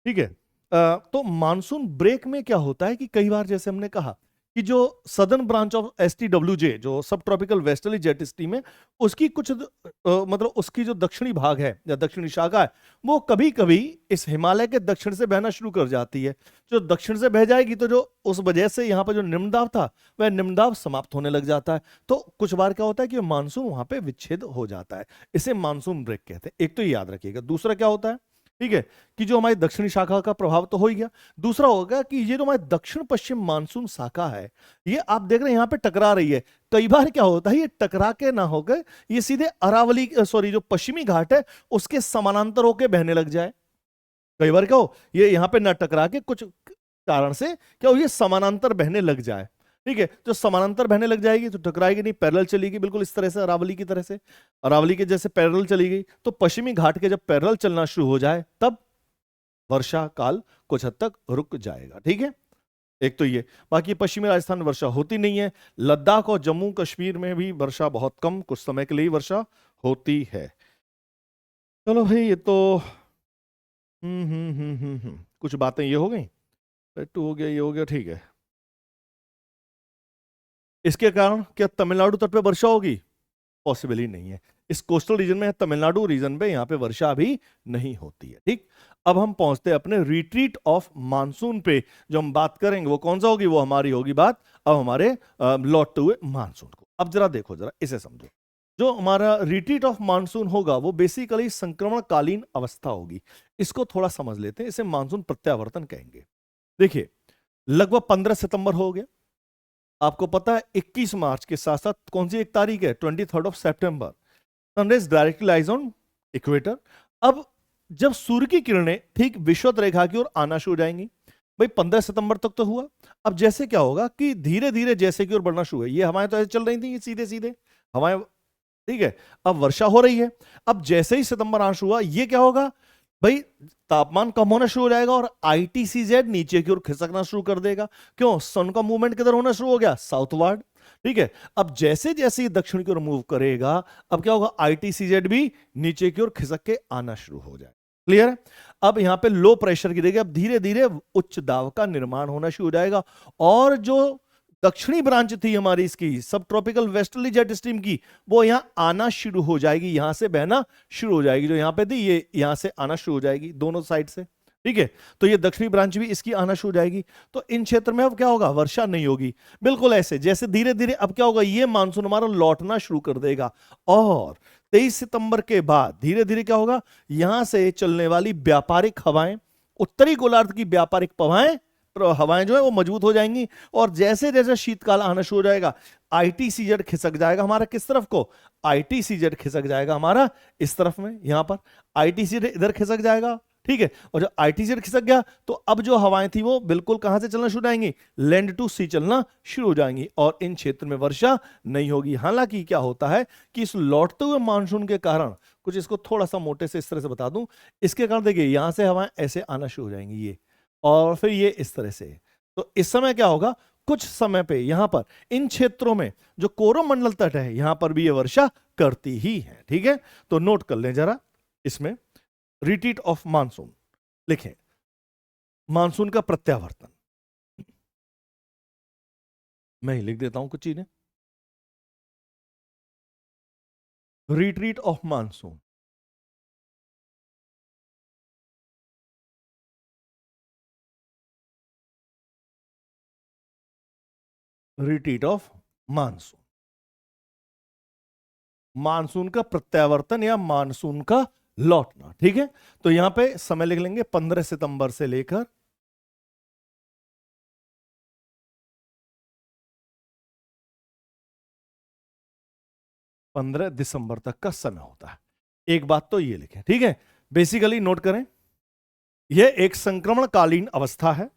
ठीक है, तो मानसून ब्रेक में क्या होता है कि कई बार जैसे हमने कहा कि जो सदर्न ब्रांच ऑफ STWJ, जो सब ट्रॉपिकल वेस्टर्ली जेट स्ट्रीम है, उसकी कुछ मतलब उसकी जो दक्षिणी भाग है या दक्षिणी शाखा है, वो कभी कभी इस हिमालय के दक्षिण से बहना शुरू कर जाती है। जो दक्षिण से बह जाएगी तो जो उस वजह से यहाँ पर जो निम्न दाब था, वह निम्न दाब समाप्त होने लग जाता है। तो कुछ बार क्या होता है कि मानसून वहां पे विच्छेद हो जाता है। इसे मानसून ब्रेक कहते हैं। एक तो ये याद रखिएगा। दूसरा क्या होता है, ठीक है, कि जो हमारी दक्षिणी शाखा का प्रभाव तो हो ही गया। दूसरा होगा कि ये जो हमारी दक्षिण पश्चिम मानसून शाखा है, ये आप देख रहे हैं यहां पे टकरा रही है। कई बार क्या होता है, ये टकरा के ना होकर ये सीधे अरावली जो पश्चिमी घाट है उसके समानांतर होकर बहने लग जाए। कई बार क्या हो, ये यहां पे ना टकरा के कुछ कारण से क्या हो, ये समानांतर बहने लग जाए। ठीक है, जो समानांतर बहने लग जाएगी तो टकराएगी नहीं, पैरेलल चलेगी बिल्कुल इस तरह से, अरावली की तरह से। अरावली के जैसे पैरेलल चली गई, तो पश्चिमी घाट के जब पैरेलल चलना शुरू हो जाए तब वर्षा काल कुछ हद तक रुक जाएगा। ठीक है, एक तो ये। बाकी पश्चिमी राजस्थान में वर्षा होती नहीं है। लद्दाख और जम्मू कश्मीर में भी वर्षा बहुत कम, कुछ समय के लिए वर्षा होती है। चलो भाई, ये तो कुछ बातें ये हो गई, पेट्टू हो गया, ये हो गया। ठीक है, इसके कारण क्या तमिलनाडु तट पे वर्षा होगी? पॉसिबल ही नहीं है। इस कोस्टल रीजन में, तमिलनाडु रीजन पे, यहाँ पे वर्षा भी नहीं होती है। ठीक, अब हम पहुंचते हैं अपने रिट्रीट ऑफ मानसून पे। जो हम बात करेंगे वो कौन सा होगी? वो हमारी होगी बात अब हमारे लौटते हुए मानसून को। अब जरा देखो, जरा इसे समझो। जो हमारा रिट्रीट ऑफ मानसून होगा वो बेसिकली संक्रमणकालीन अवस्था होगी। इसको थोड़ा समझ लेते हैं, इसे मानसून प्रत्यावर्तन कहेंगे। देखिए, लगभग 15 सितंबर हो गया। आपको पता है 21 मार्च के साथ साथ कौन सी एक तारीख है? 23rd September. Sunrise directly lies on equator. अब जब सूर्य की किरणें ठीक विषुवत रेखा की ओर आना शुरू हो जाएंगी, भाई 15 सितंबर तक तो हुआ। अब जैसे क्या होगा कि धीरे धीरे जैसे की ओर बढ़ना शुरू है, ये हवाएं तो ऐसे चल रही थी सीधे सीधे हवाएं, ठीक है, अब वर्षा हो रही है। अब जैसे ही सितंबर आना शुरू हुआ, ये क्या होगा भाई, तापमान कम होना शुरू हो जाएगा और ITCZ नीचे की ओर खिसकना शुरू कर देगा। क्यों? सन का मूवमेंट किधर होना शुरू हो गया? साउथवर्ड। ठीक है, अब जैसे जैसे दक्षिण की ओर मूव करेगा, अब क्या होगा, ITCZ भी नीचे की ओर खिसक के आना शुरू हो जाए। क्लियर है? अब यहां पे लो प्रेशर की देखिए, अब धीरे धीरे उच्च दाब का निर्माण होना शुरू हो जाएगा। और जो दक्षिणी ब्रांच थी हमारी इसकी सब ट्रॉपिकल वेस्टर्ली जेट स्ट्रीम की, वो यहां आना शुरू हो जाएगी, यहां से बहना शुरू हो जाएगी। जो यहां पे थी, ये यहां से आना शुरू हो जाएगी दोनों साइड से। ठीक है, तो ये दक्षिणी ब्रांच भी इसकी आना शुरू हो जाएगी। तो इन क्षेत्र में अब क्या होगा? वर्षा नहीं होगी। बिल्कुल ऐसे जैसे धीरे धीरे अब क्या होगा, ये मानसून हमारा लौटना शुरू कर देगा। और 23 सितंबर के बाद धीरे धीरे क्या होगा, यहां से चलने वाली व्यापारिक हवाएं, उत्तरी गोलार्ध की व्यापारिक हवाएं जो है वो मजबूत हो जाएंगी। और जैसे जैसे शीतकाल आना शुरू हो जाएगा, ITCZ खिसक जाएगा हमारा किस तरफ को? ITCZ खिसक जाएगा हमारा इस तरफ में, यहां पर ITCZ इधर खिसक जाएगा। ठीक है, और जब ITCZ खिसक गया तो अब जो हवाएं थी वो बिल्कुल कहां से चलना शुरू हो जाएंगी? लैंड टू सी चलना शुरू हो जाएंगी और इन क्षेत्र में वर्षा नहीं होगी। हालांकि क्या होता है कि इस लौटते हुए मानसून के कारण कुछ इसको थोड़ा सा मोटे से इस तरह से बता दूं। इसके कारण देखिए यहां से हवाएं ऐसे आना शुरू हो जाएंगी ये, और फिर ये इस तरह से। तो इस समय क्या होगा, कुछ समय पे यहां पर इन क्षेत्रों में जो कोरोमंडल तट है यहां पर भी ये वर्षा करती ही है। ठीक है, तो नोट कर लें जरा इसमें, रिट्रीट ऑफ मानसून लिखें, मानसून का प्रत्यावर्तन। मैं ही लिख देता हूं कुछ चीजें, retreat of monsoon. Retreat of monsoon, monsoon का प्रत्यावर्तन या मानसून का लौटना। ठीक है, तो यहां पे समय लिख लेंगे 15 सितंबर से लेकर 15 दिसंबर तक का समय होता है। एक बात तो ये लिखें, ठीक है, बेसिकली नोट करें, यह एक संक्रमणकालीन अवस्था है,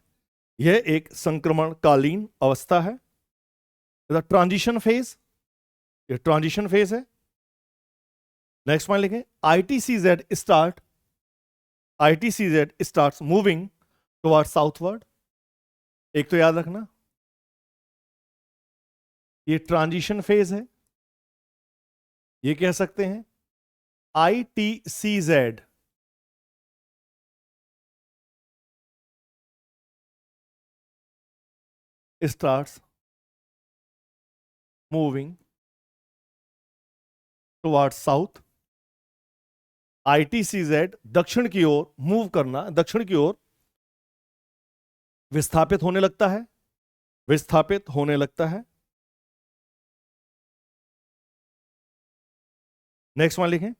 यह एक संक्रमणकालीन अवस्था है, ट्रांजिशन फेज, ये ट्रांजिशन फेज है। नेक्स्ट पॉइंट लिखें, ITCZ starts moving toward southward. एक तो याद रखना ये ट्रांजिशन फेज है, ये कह सकते हैं ITCZ starts moving toward south. ITCZ दक्षिण की ओर मूव करना, दक्षिण की ओर विस्थापित होने लगता है, विस्थापित होने लगता है। नेक्स्ट वन लिखें,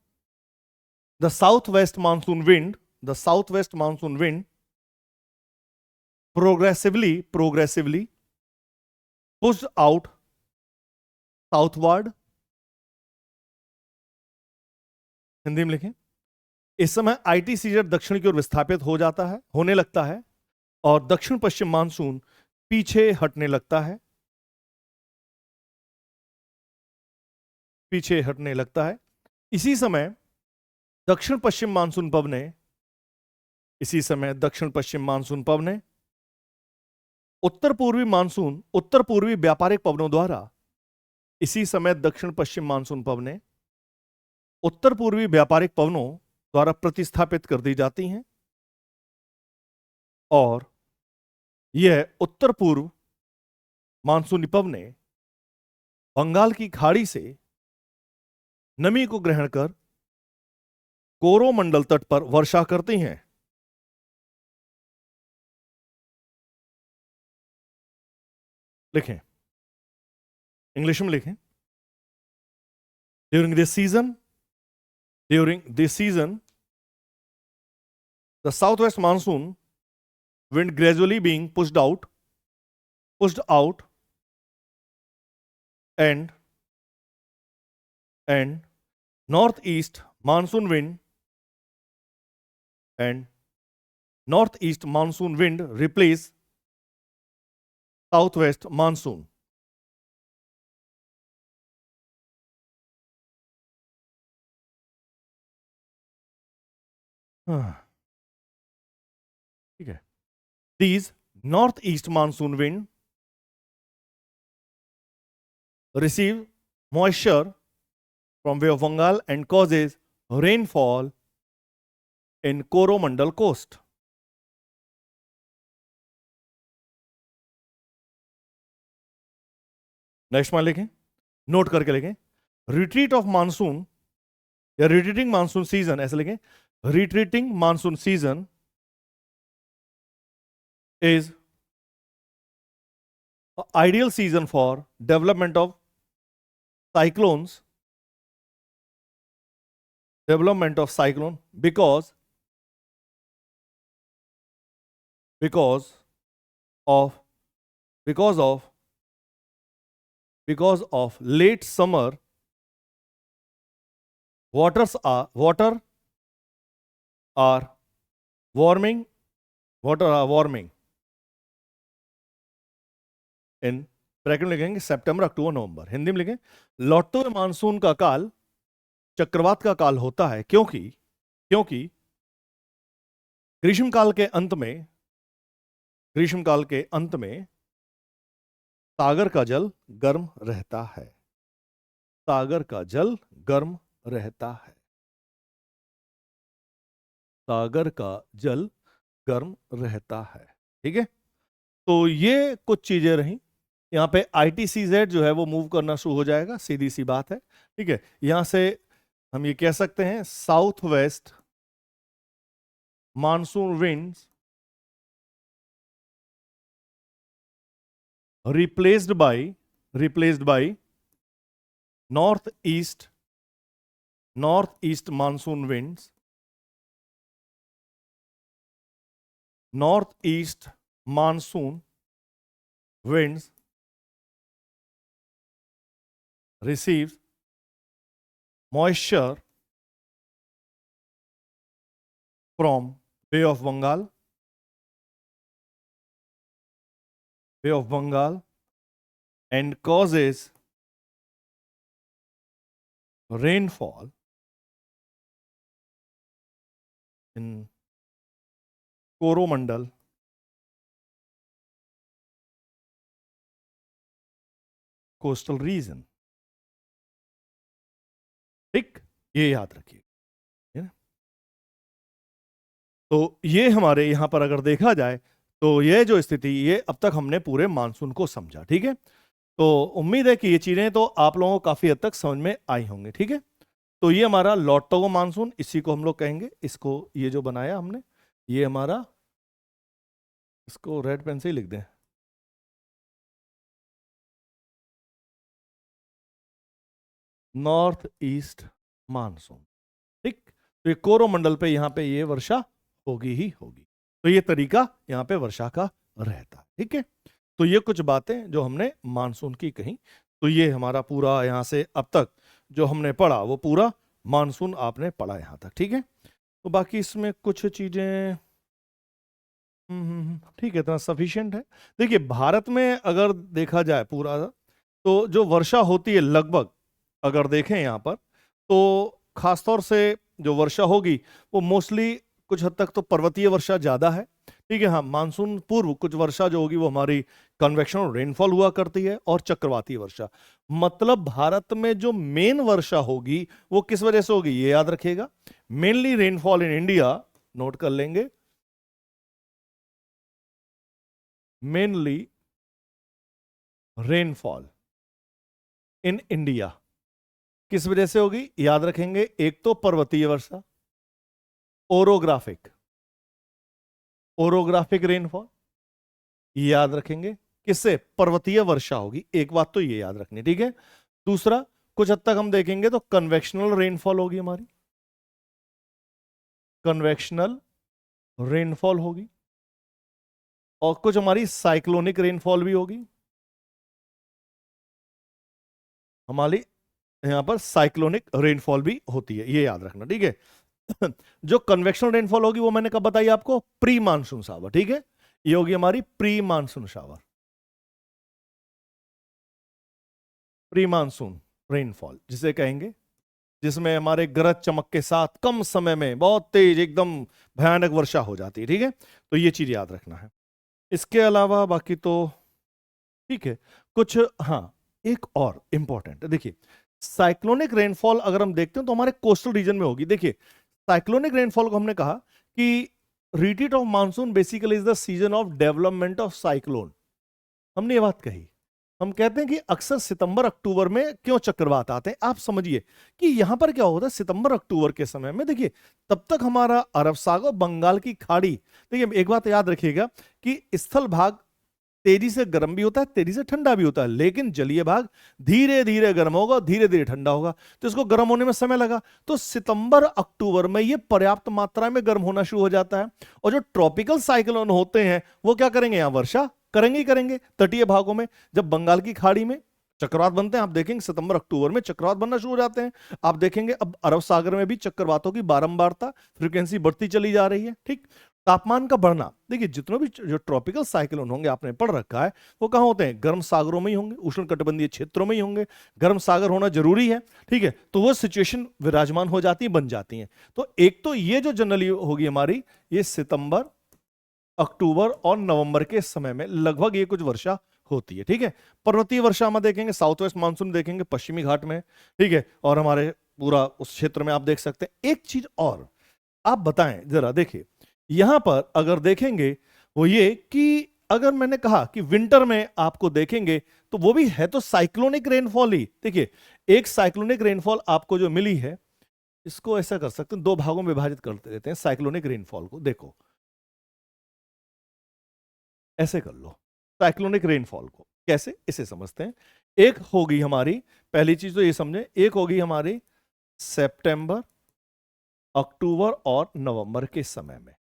the south west monsoon wind, the south west monsoon wind progressively pushed out southward. Hindi में लिखें, इस समय आईटीसीजेड दक्षिण की ओर विस्थापित हो जाता है, होने लगता है, और दक्षिण पश्चिम मानसून पीछे हटने लगता है, पीछे हटने लगता है। इसी समय दक्षिण पश्चिम मानसून पवने, इसी समय दक्षिण पश्चिम मानसून पवने उत्तर पूर्वी व्यापारिक पवनों द्वारा, इसी समय दक्षिण पश्चिम मानसून पवने उत्तर पूर्वी व्यापारिक पवनों द्वारा प्रतिस्थापित कर दी जाती हैं, और यह उत्तर पूर्व मानसूनी पवने बंगाल की खाड़ी से नमी को ग्रहण कर कोरोमंडल तट पर वर्षा करती हैं। लिखें, इंग्लिश में लिखें, during this season the southwest monsoon wind gradually being pushed out and northeast monsoon wind replace southwest monsoon. ठीक है, these northeast monsoon wind receive moisture from Bay of Bengal and causes rainfall in Coromandel coast. Next मान लिखें, नोट करके लिखें, रिट्रीट ऑफ मानसून या रिट्रीटिंग मानसून सीजन, ऐसे लिखें, retreating monsoon season is an ideal season for development of cyclones, because of late summer water are warming in bracket में लिखेंगे सितंबर, अक्टूबर, नवंबर। हिंदी में लिखें, लौटते हुए मानसून का काल चक्रवात का काल होता है, क्योंकि क्योंकि ग्रीष्मकाल के अंत में सागर का जल गर्म रहता है। सागर का जल गर्म रहता है। सागर का जल गर्म रहता है। ठीक है, तो ये कुछ चीजें रही। यहाँ पे ITCZ जो है वो मूव करना शुरू हो जाएगा, सीधी सी बात है। ठीक है, यहां से हम ये कह सकते हैं south west monsoon winds replaced by northeast monsoon winds, northeast monsoon winds receives moisture from Bay of Bengal and causes rainfall in Coromandel, coastal region. ठीक, ये याद रखिए, है ना। तो ये हमारे यहां पर अगर देखा जाए तो ये जो स्थिति, ये अब तक हमने पूरे मानसून को समझा। ठीक है, तो उम्मीद है कि ये चीजें तो आप लोगों को काफी हद तक समझ में आई होंगी। ठीक है, तो ये हमारा लौटता हुआ मानसून, इसी को हम लोग कहेंगे, इसको ये जो बनाया हमने, ये हमारा, इसको रेड पेन से ही लिख दें, नॉर्थ ईस्ट मानसून। ठीक, तो ये कोरोमंडल पे यहां पे ये वर्षा होगी ही होगी। तो ये तरीका यहां पे वर्षा का रहता है। ठीक है, तो ये कुछ बातें जो हमने मानसून की कही। तो ये हमारा पूरा यहां से अब तक जो हमने पढ़ा वो पूरा मानसून आपने पढ़ा यहां तक। ठीक है, तो बाकी इसमें कुछ चीजें ठीक है, इतना सफिशिएंट है। देखिए, भारत में अगर देखा जाए पूरा, तो जो वर्षा होती है लगभग, अगर देखें यहाँ पर, तो खासतौर से जो वर्षा होगी वो मोस्टली कुछ हद तक तो पर्वतीय वर्षा ज्यादा है। ठीक है, हाँ, मानसून पूर्व कुछ वर्षा जो होगी वो हमारी कन्वेक्शन रेनफॉल हुआ करती है, और चक्रवाती वर्षा। मतलब भारत में जो मेन वर्षा होगी वो किस वजह से होगी, ये याद रखिएगा, mainly rainfall in India, note कर लेंगे, मेनली रेनफॉल इन इंडिया किस वजह से होगी, याद रखेंगे, एक तो पर्वतीय वर्षा, ओरोग्राफिक रेनफॉल, याद रखेंगे, किससे, पर्वतीय वर्षा होगी, एक बात तो ये याद रखनी। ठीक है, दूसरा कुछ हद तक हम देखेंगे तो कन्वेक्शनल रेनफॉल होगी हमारी, कन्वेक्शनल रेनफॉल होगी, और कुछ हमारी साइक्लोनिक रेनफॉल भी होगी। हमारी यहां पर साइक्लोनिक रेनफॉल भी होती है, ये याद रखना। ठीक है, जो कन्वेक्शनल रेनफॉल होगी वो मैंने कब बताई आपको, प्री मानसून शावर। ठीक है, ये होगी हमारी pre monsoon shower, pre monsoon rainfall जिसे कहेंगे, जिसमें हमारे गरज चमक के साथ कम समय में बहुत तेज एकदम भयानक वर्षा हो जाती है। ठीक है, तो ये चीज याद रखना है। इसके अलावा बाकी तो ठीक है, कुछ, हाँ, एक और इंपॉर्टेंट, देखिए, साइक्लोनिक रेनफॉल अगर हम देखते हैं तो हमारे कोस्टल रीजन में होगी। देखिए, साइक्लोनिक रेनफॉल को हमने कहा कि retreat of monsoon basically is the season of development of cyclone. हमने ये बात कही, हम कहते हैं कि अक्सर सितंबर अक्टूबर में क्यों चक्रवात आते हैं। आप समझिए कि यहां पर क्या होता है, सितंबर अक्टूबर के समय में, देखिए, तब तक हमारा अरब सागर, बंगाल की खाड़ी, देखिए एक बात याद रखिएगा कि स्थल भाग तेजी से गर्म भी होता है, तेजी से ठंडा भी होता है, लेकिन जलीय भाग धीरे धीरे गर्म होगा, धीरे धीरे ठंडा होगा, तो इसको गर्म होने में समय लगा। तो सितंबर अक्टूबर में ये पर्याप्त मात्रा में गर्म होना शुरू हो जाता है, और जो ट्रॉपिकल साइक्लोन होते हैं वो क्या करेंगे, यहां वर्षा करेंगे ही करेंगे तटीय भागों में। जब बंगाल की खाड़ी में चक्रवात बनते हैं, आप देखेंगे सितंबर अक्टूबर में चक्रवात बनना शुरू हो जाते हैं। आप देखेंगे अब अरब सागर में भी चक्रवातों की बारंबारता, फ्रीक्वेंसी बढ़ती चली जा रही है। ठीक, तापमान का बढ़ना, देखिए जितने भी जो ट्रॉपिकल साइक्लोन होंगे आपने पढ़ रखा है, वो कहाँ होते हैं? गर्म सागरों में ही होंगे, उष्णकटिबंधीय क्षेत्रों में ही होंगे। गर्म सागर होना जरूरी है, ठीक है, तो वो सिचुएशन विराजमान हो जाती है, बन जाती है। तो एक तो ये जो जनरली होगी हमारी, ये सितंबर, अक्टूबर और नवंबर के समय में लगभग ये कुछ वर्षा होती है, ठीक है। पर्वतीय वर्षा में देखेंगे, साउथ वेस्ट मानसून देखेंगे पश्चिमी घाट में, ठीक है, और हमारे पूरा उस क्षेत्र में आप देख सकते हैं। एक चीज और आप बताएं जरा, देखिए यहां पर अगर देखेंगे वो ये कि अगर मैंने कहा कि विंटर में आपको देखेंगे तो वो भी है तो साइक्लोनिक रेनफॉल ही। देखिए एक साइक्लोनिक रेनफॉल आपको जो मिली है, इसको ऐसा कर सकते हैं, दो भागों में विभाजित करते रहते हैं साइक्लोनिक रेनफॉल को। देखो ऐसे कर लो साइक्लोनिक रेनफॉल को, कैसे इसे समझते हैं। एक होगी हमारी, पहली चीज तो ये समझे, एक होगी हमारी सितंबर, अक्टूबर और नवंबर के समय में।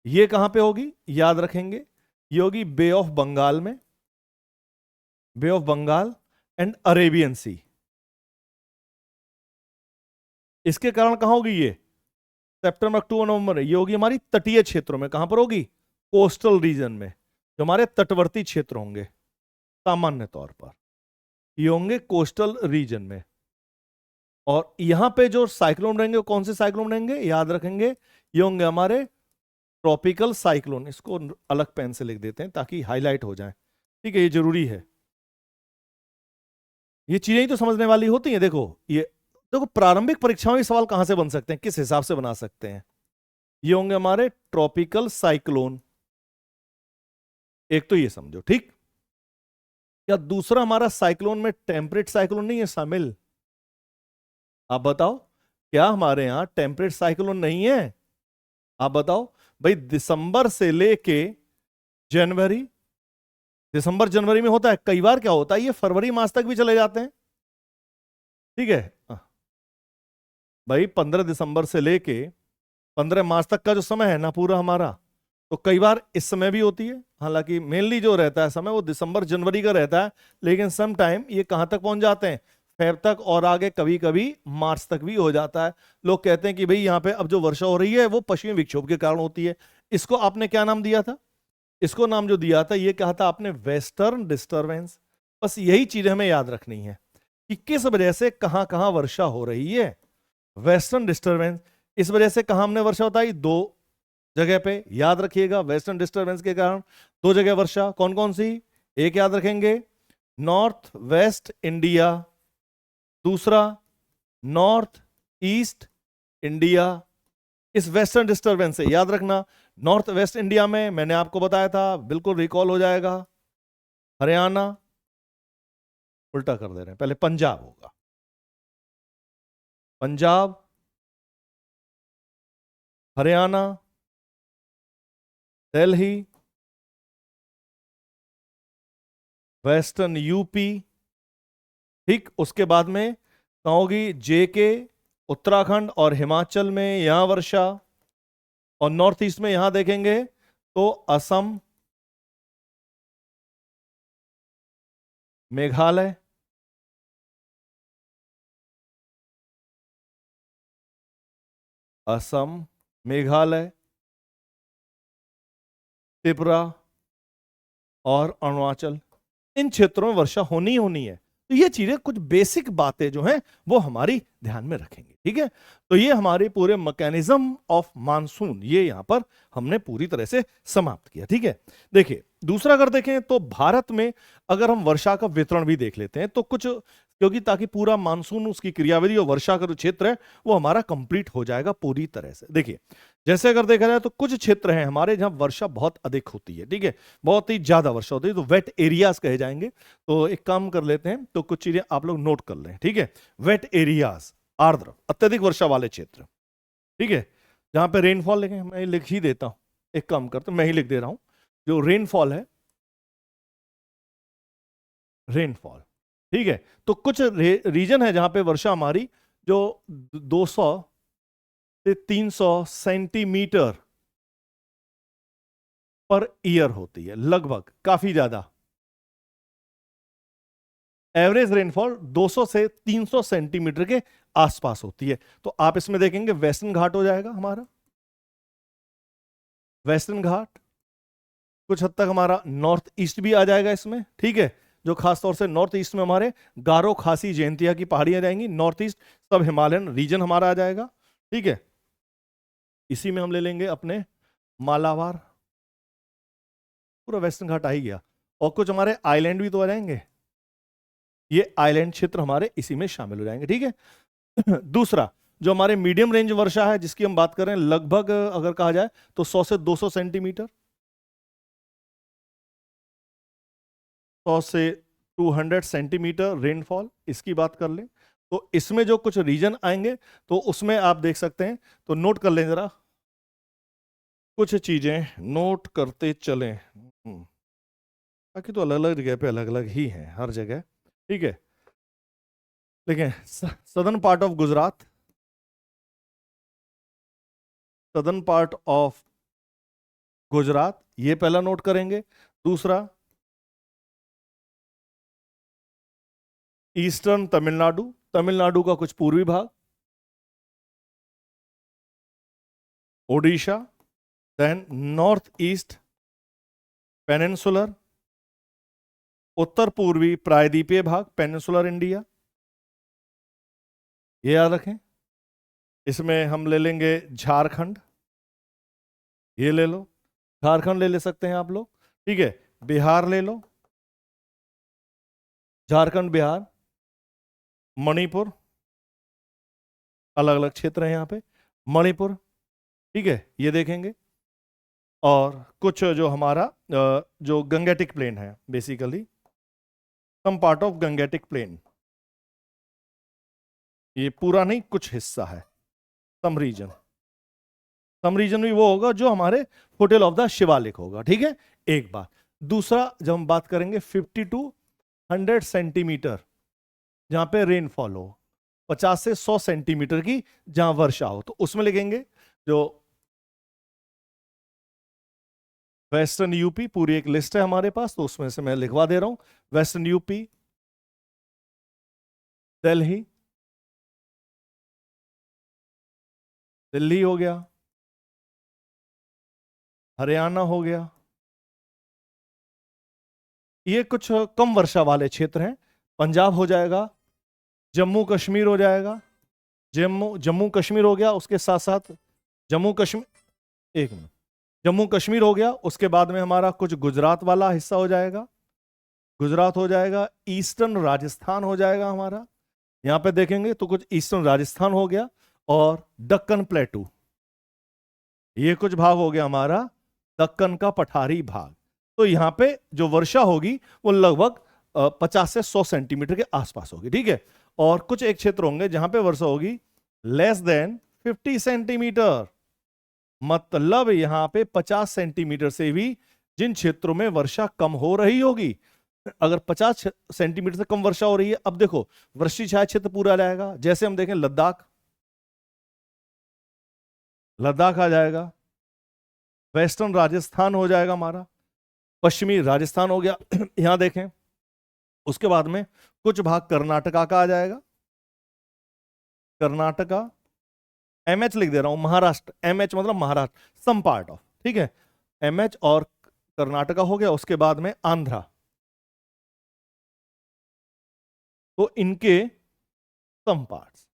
ये कहां पे होगी याद रखेंगे, ये होगी बे ऑफ बंगाल में, बे ऑफ बंगाल एंड अरेबियन सी। इसके कारण कहां होगी ये? सितंबर, अक्टूबर, नवंबर में। ये होगी हमारी तटीय क्षेत्रों में। कहां पर होगी? कोस्टल रीजन में, जो हमारे तटवर्ती क्षेत्र होंगे सामान्य तौर पर, ये होंगे कोस्टल रीजन में। और यहां पे जो साइक्लोन रहेंगे, कौन से साइक्लोन रहेंगे याद रखेंगे, ये होंगे हमारे ट्रॉपिकल साइक्लोन। इसको अलग पेन से लिख देते हैं ताकि हाईलाइट हो जाए, ठीक है, ये जरूरी है। ये चीजें ही तो समझने वाली होती हैं। देखो ये, देखो प्रारंभिक परीक्षाओं में सवाल कहां से बन सकते हैं, किस हिसाब से बना सकते हैं। ये होंगे हमारे ट्रॉपिकल साइक्लोन, एक तो ये समझो, ठीक। या दूसरा हमारा साइक्लोन में टेम्परेट साइक्लोन नहीं है शामिल? आप बताओ, क्या हमारे यहां टेम्परेट साइक्लोन नहीं है? आप बताओ भाई, दिसंबर से लेके जनवरी, दिसंबर जनवरी में होता है, कई बार क्या होता है ये फरवरी मास तक भी चले जाते हैं, ठीक है। भाई 15 दिसंबर से लेके 15 मार्च तक का जो समय है ना पूरा हमारा, तो कई बार इस समय भी होती है। हालांकि मेनली जो रहता है समय वो दिसंबर जनवरी का रहता है, लेकिन सम टाइम ये कहां तक पहुंच जाते हैं? फेब तक, और आगे कभी कभी मार्च तक भी हो जाता है। लोग कहते हैं कि भाई यहाँ पे अब जो वर्षा हो रही है वो पश्चिमी विक्षोभ के कारण होती है। इसको आपने क्या नाम दिया था? इसको नाम जो दिया था, ये कहा था आपने वेस्टर्न डिस्टर्बेंस। बस यही चीज हमें याद रखनी है कि किस वजह से कहां कहां वर्षा हो रही है। वेस्टर्न डिस्टर्बेंस, इस वजह से कहां हमने वर्षा बताई? दो जगह पे, याद रखिएगा। वेस्टर्न डिस्टर्बेंस के कारण दो जगह वर्षा, कौन कौन सी? एक याद रखेंगे, नॉर्थ वेस्ट इंडिया, दूसरा नॉर्थ ईस्ट इंडिया। इस वेस्टर्न डिस्टर्बेंस से याद रखना, नॉर्थ वेस्ट इंडिया में मैंने आपको बताया था, बिल्कुल रिकॉल हो जाएगा, हरियाणा, उल्टा कर दे रहे हैं, पहले पंजाब होगा, पंजाब, हरियाणा, दिल्ली, वेस्टर्न यूपी, ठीक। उसके बाद में कहाँ होगी? जेके, उत्तराखंड और हिमाचल में यहां वर्षा। और नॉर्थ ईस्ट में यहां देखेंगे तो असम, मेघालय, असम, मेघालय, त्रिपुरा और अरुणाचल, इन क्षेत्रों में वर्षा होनी ही होनी है। तो ये चीजें कुछ बेसिक बातें जो हैं वो हमारी ध्यान में रखेंगे, ठीक है। तो ये हमारे पूरे मैकेनिज्म ऑफ मानसून, ये यहां पर हमने पूरी तरह से समाप्त किया, ठीक है। देखिए दूसरा अगर देखें तो भारत में अगर हम वर्षा का वितरण भी देख लेते हैं तो कुछ, क्योंकि ताकि पूरा मानसून उसकी क्रियाविधि और वर्षा का जो क्षेत्र है वो हमारा कंप्लीट हो जाएगा पूरी तरह से। देखिए जैसे अगर देखा जाए तो कुछ क्षेत्र हैं हमारे जहां वर्षा बहुत अधिक होती है, ठीक है, बहुत ही ज्यादा वर्षा होती है, तो वेट एरियाज कहे जाएंगे। तो एक काम कर लेते हैं, तो कुछ चीजें आप लोग नोट कर लें, ठीक है। वेट एरियाज, आर्द्र अत्यधिक वर्षा वाले क्षेत्र, ठीक है, जहां पे रेनफॉल लिखें, मैं लिख ही देता हूं, एक काम करते मैं ही लिख दे रहा हूं, जो रेनफॉल है, रेनफॉल, ठीक है। तो कुछ रीजन है जहां पे वर्षा हमारी जो 200 से 300 सेंटीमीटर पर ईयर होती है, लगभग, काफी ज्यादा। एवरेज रेनफॉल 200 से 300 सेंटीमीटर के आसपास होती है। तो आप इसमें देखेंगे वेस्टर्न घाट हो जाएगा हमारा, वेस्टर्न घाट, कुछ हद तक हमारा नॉर्थ ईस्ट भी आ जाएगा इसमें, ठीक है, जो खासतौर से नॉर्थ ईस्ट में हमारे गारो, खासी, जयंतिया की पहाड़ियां जाएंगी, नॉर्थ ईस्ट सब हिमालयन रीजन हमारा आ जाएगा, ठीक है। इसी में हम ले लेंगे अपने मालाबार, पूरा वेस्टर्न घाट आ ही गया, और कुछ हमारे आइलैंड भी तो आ जाएंगे, ये आइलैंड क्षेत्र हमारे इसी में शामिल हो जाएंगे, ठीक है। दूसरा जो हमारे मीडियम रेंज वर्षा है जिसकी हम बात करें, लगभग अगर कहा जाए तो 100 से 200 सेंटीमीटर, 100 से 200 सेंटीमीटर रेनफॉल, इसकी बात कर लें तो इसमें जो कुछ रीजन आएंगे तो उसमें आप देख सकते हैं, तो नोट कर लें जरा, कुछ चीजें नोट करते चलें। बाकी तो अलग अलग जगह पे अलग अलग ही हैं हर जगह, ठीक है। लेकिन southern part of Gujarat, southern part of Gujarat, ये पहला नोट करेंगे। दूसरा ईस्टर्न तमिलनाडु, तमिलनाडु का कुछ पूर्वी भाग, Odisha, then north east peninsular, उत्तर पूर्वी प्रायद्वीपीय भाग पेनिनसुलर इंडिया, ये याद रखें। इसमें हम ले लेंगे झारखंड, ये ले लो, झारखंड ले सकते हैं आप लोग, ठीक है। बिहार ले लो, झारखंड, बिहार, मणिपुर, अलग अलग क्षेत्र हैं यहाँ पे, मणिपुर, ठीक है, ये देखेंगे। और कुछ जो हमारा जो गंगेटिक प्लेन है, basically some part of Gangetic plain, ये पूरा नहीं, कुछ हिस्सा है, सम रीजन, सम रीजन भी वो होगा जो हमारे फुटेल ऑफ द शिवालिक होगा, ठीक है, एक बात। दूसरा जब हम बात करेंगे 50 to 100 सेंटीमीटर जहां पे रेनफॉल हो, 50 से 100 सेंटीमीटर की जहां वर्षा हो, तो उसमें लिखेंगे जो वेस्टर्न यूपी, पूरी एक लिस्ट है हमारे पास, तो उसमें से मैं लिखवा दे रहा हूं। वेस्टर्न यूपी, दिल्ली, दिल्ली हो गया, हरियाणा हो गया, ये कुछ कम वर्षा वाले क्षेत्र हैं। पंजाब हो जाएगा, जम्मू कश्मीर हो जाएगा, जम्मू कश्मीर हो गया, उसके साथ साथ जम्मू कश्मीर, एक मिनट, जम्मू कश्मीर हो गया, उसके बाद में हमारा कुछ गुजरात वाला हिस्सा हो जाएगा, गुजरात हो जाएगा, ईस्टर्न राजस्थान हो जाएगा हमारा, यहां पे देखेंगे तो कुछ ईस्टर्न राजस्थान हो गया, और दक्कन प्लेटू, ये कुछ भाग हो गया हमारा दक्कन का पठारी भाग। तो यहां पे जो वर्षा होगी वो लगभग 50 से 100 सेंटीमीटर के आसपास होगी, ठीक है। और कुछ एक क्षेत्र होंगे जहां पे वर्षा होगी लेस देन 50 सेंटीमीटर, मतलब यहां पे 50 सेंटीमीटर से भी जिन क्षेत्रों में वर्षा कम हो रही होगी, अगर 50 सेंटीमीटर से कम वर्षा हो रही है, अब देखो वृष्टि छाया क्षेत्र पूरा आ जाएगा, जैसे हम देखें लद्दाख, लद्दाख आ जाएगा, वेस्टर्न राजस्थान हो जाएगा हमारा, पश्चिमी राजस्थान हो गया, यहां देखें। उसके बाद में कुछ भाग कर्नाटका का आ जाएगा, कर्नाटका, एमएच लिख दे रहा हूं, महाराष्ट्र, एमएच मतलब महाराष्ट्र, सम पार्ट ऑफ, ठीक है, एमएच और कर्नाटका हो गया। उसके बाद में आंध्रा, तो इनके सम पार्ट्स,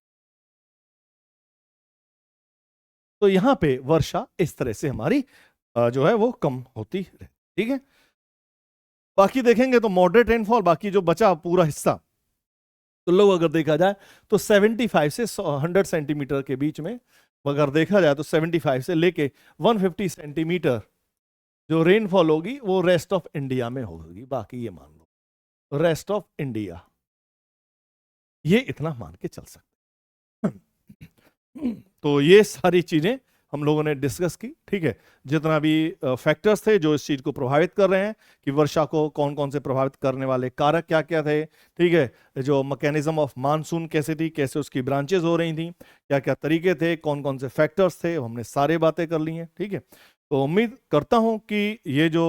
तो यहां पे वर्षा इस तरह से हमारी जो है वो कम होती रहती, ठीक है। बाकी देखेंगे तो मॉडरेट रेनफॉल, बाकी जो बचा पूरा हिस्सा, तो लोग अगर देखा जाए तो 75 से 100 सेंटीमीटर के बीच में, अगर देखा जाए तो 75 से लेके 150 सेंटीमीटर जो रेनफॉल होगी वो रेस्ट ऑफ इंडिया में होगी। बाकी ये मान लो रेस्ट ऑफ इंडिया, ये इतना मान के चल सकते। तो ये सारी चीजें हम लोगों ने डिस्कस की, ठीक है। जितना भी फैक्टर्स थे जो इस चीज को प्रभावित कर रहे हैं कि वर्षा को कौन कौन से प्रभावित करने वाले कारक क्या क्या थे, ठीक है, जो मैकेनिज्म ऑफ मानसून कैसे थी, कैसे उसकी ब्रांचेस हो रही थी, क्या क्या तरीके थे, कौन कौन से फैक्टर्स थे, हमने सारे बातें कर ली हैं, ठीक है। तो उम्मीद करता हूं कि ये जो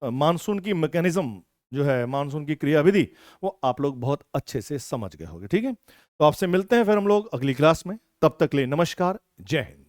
मानसून की मैकेनिज्म जो है, मानसून की क्रियाविधि, वो आप लोग बहुत अच्छे से समझ गए होंगे, ठीक है। तो आपसे मिलते हैं फिर हम लोग अगली क्लास में, तब तक के लिए नमस्कार, जय हिंद।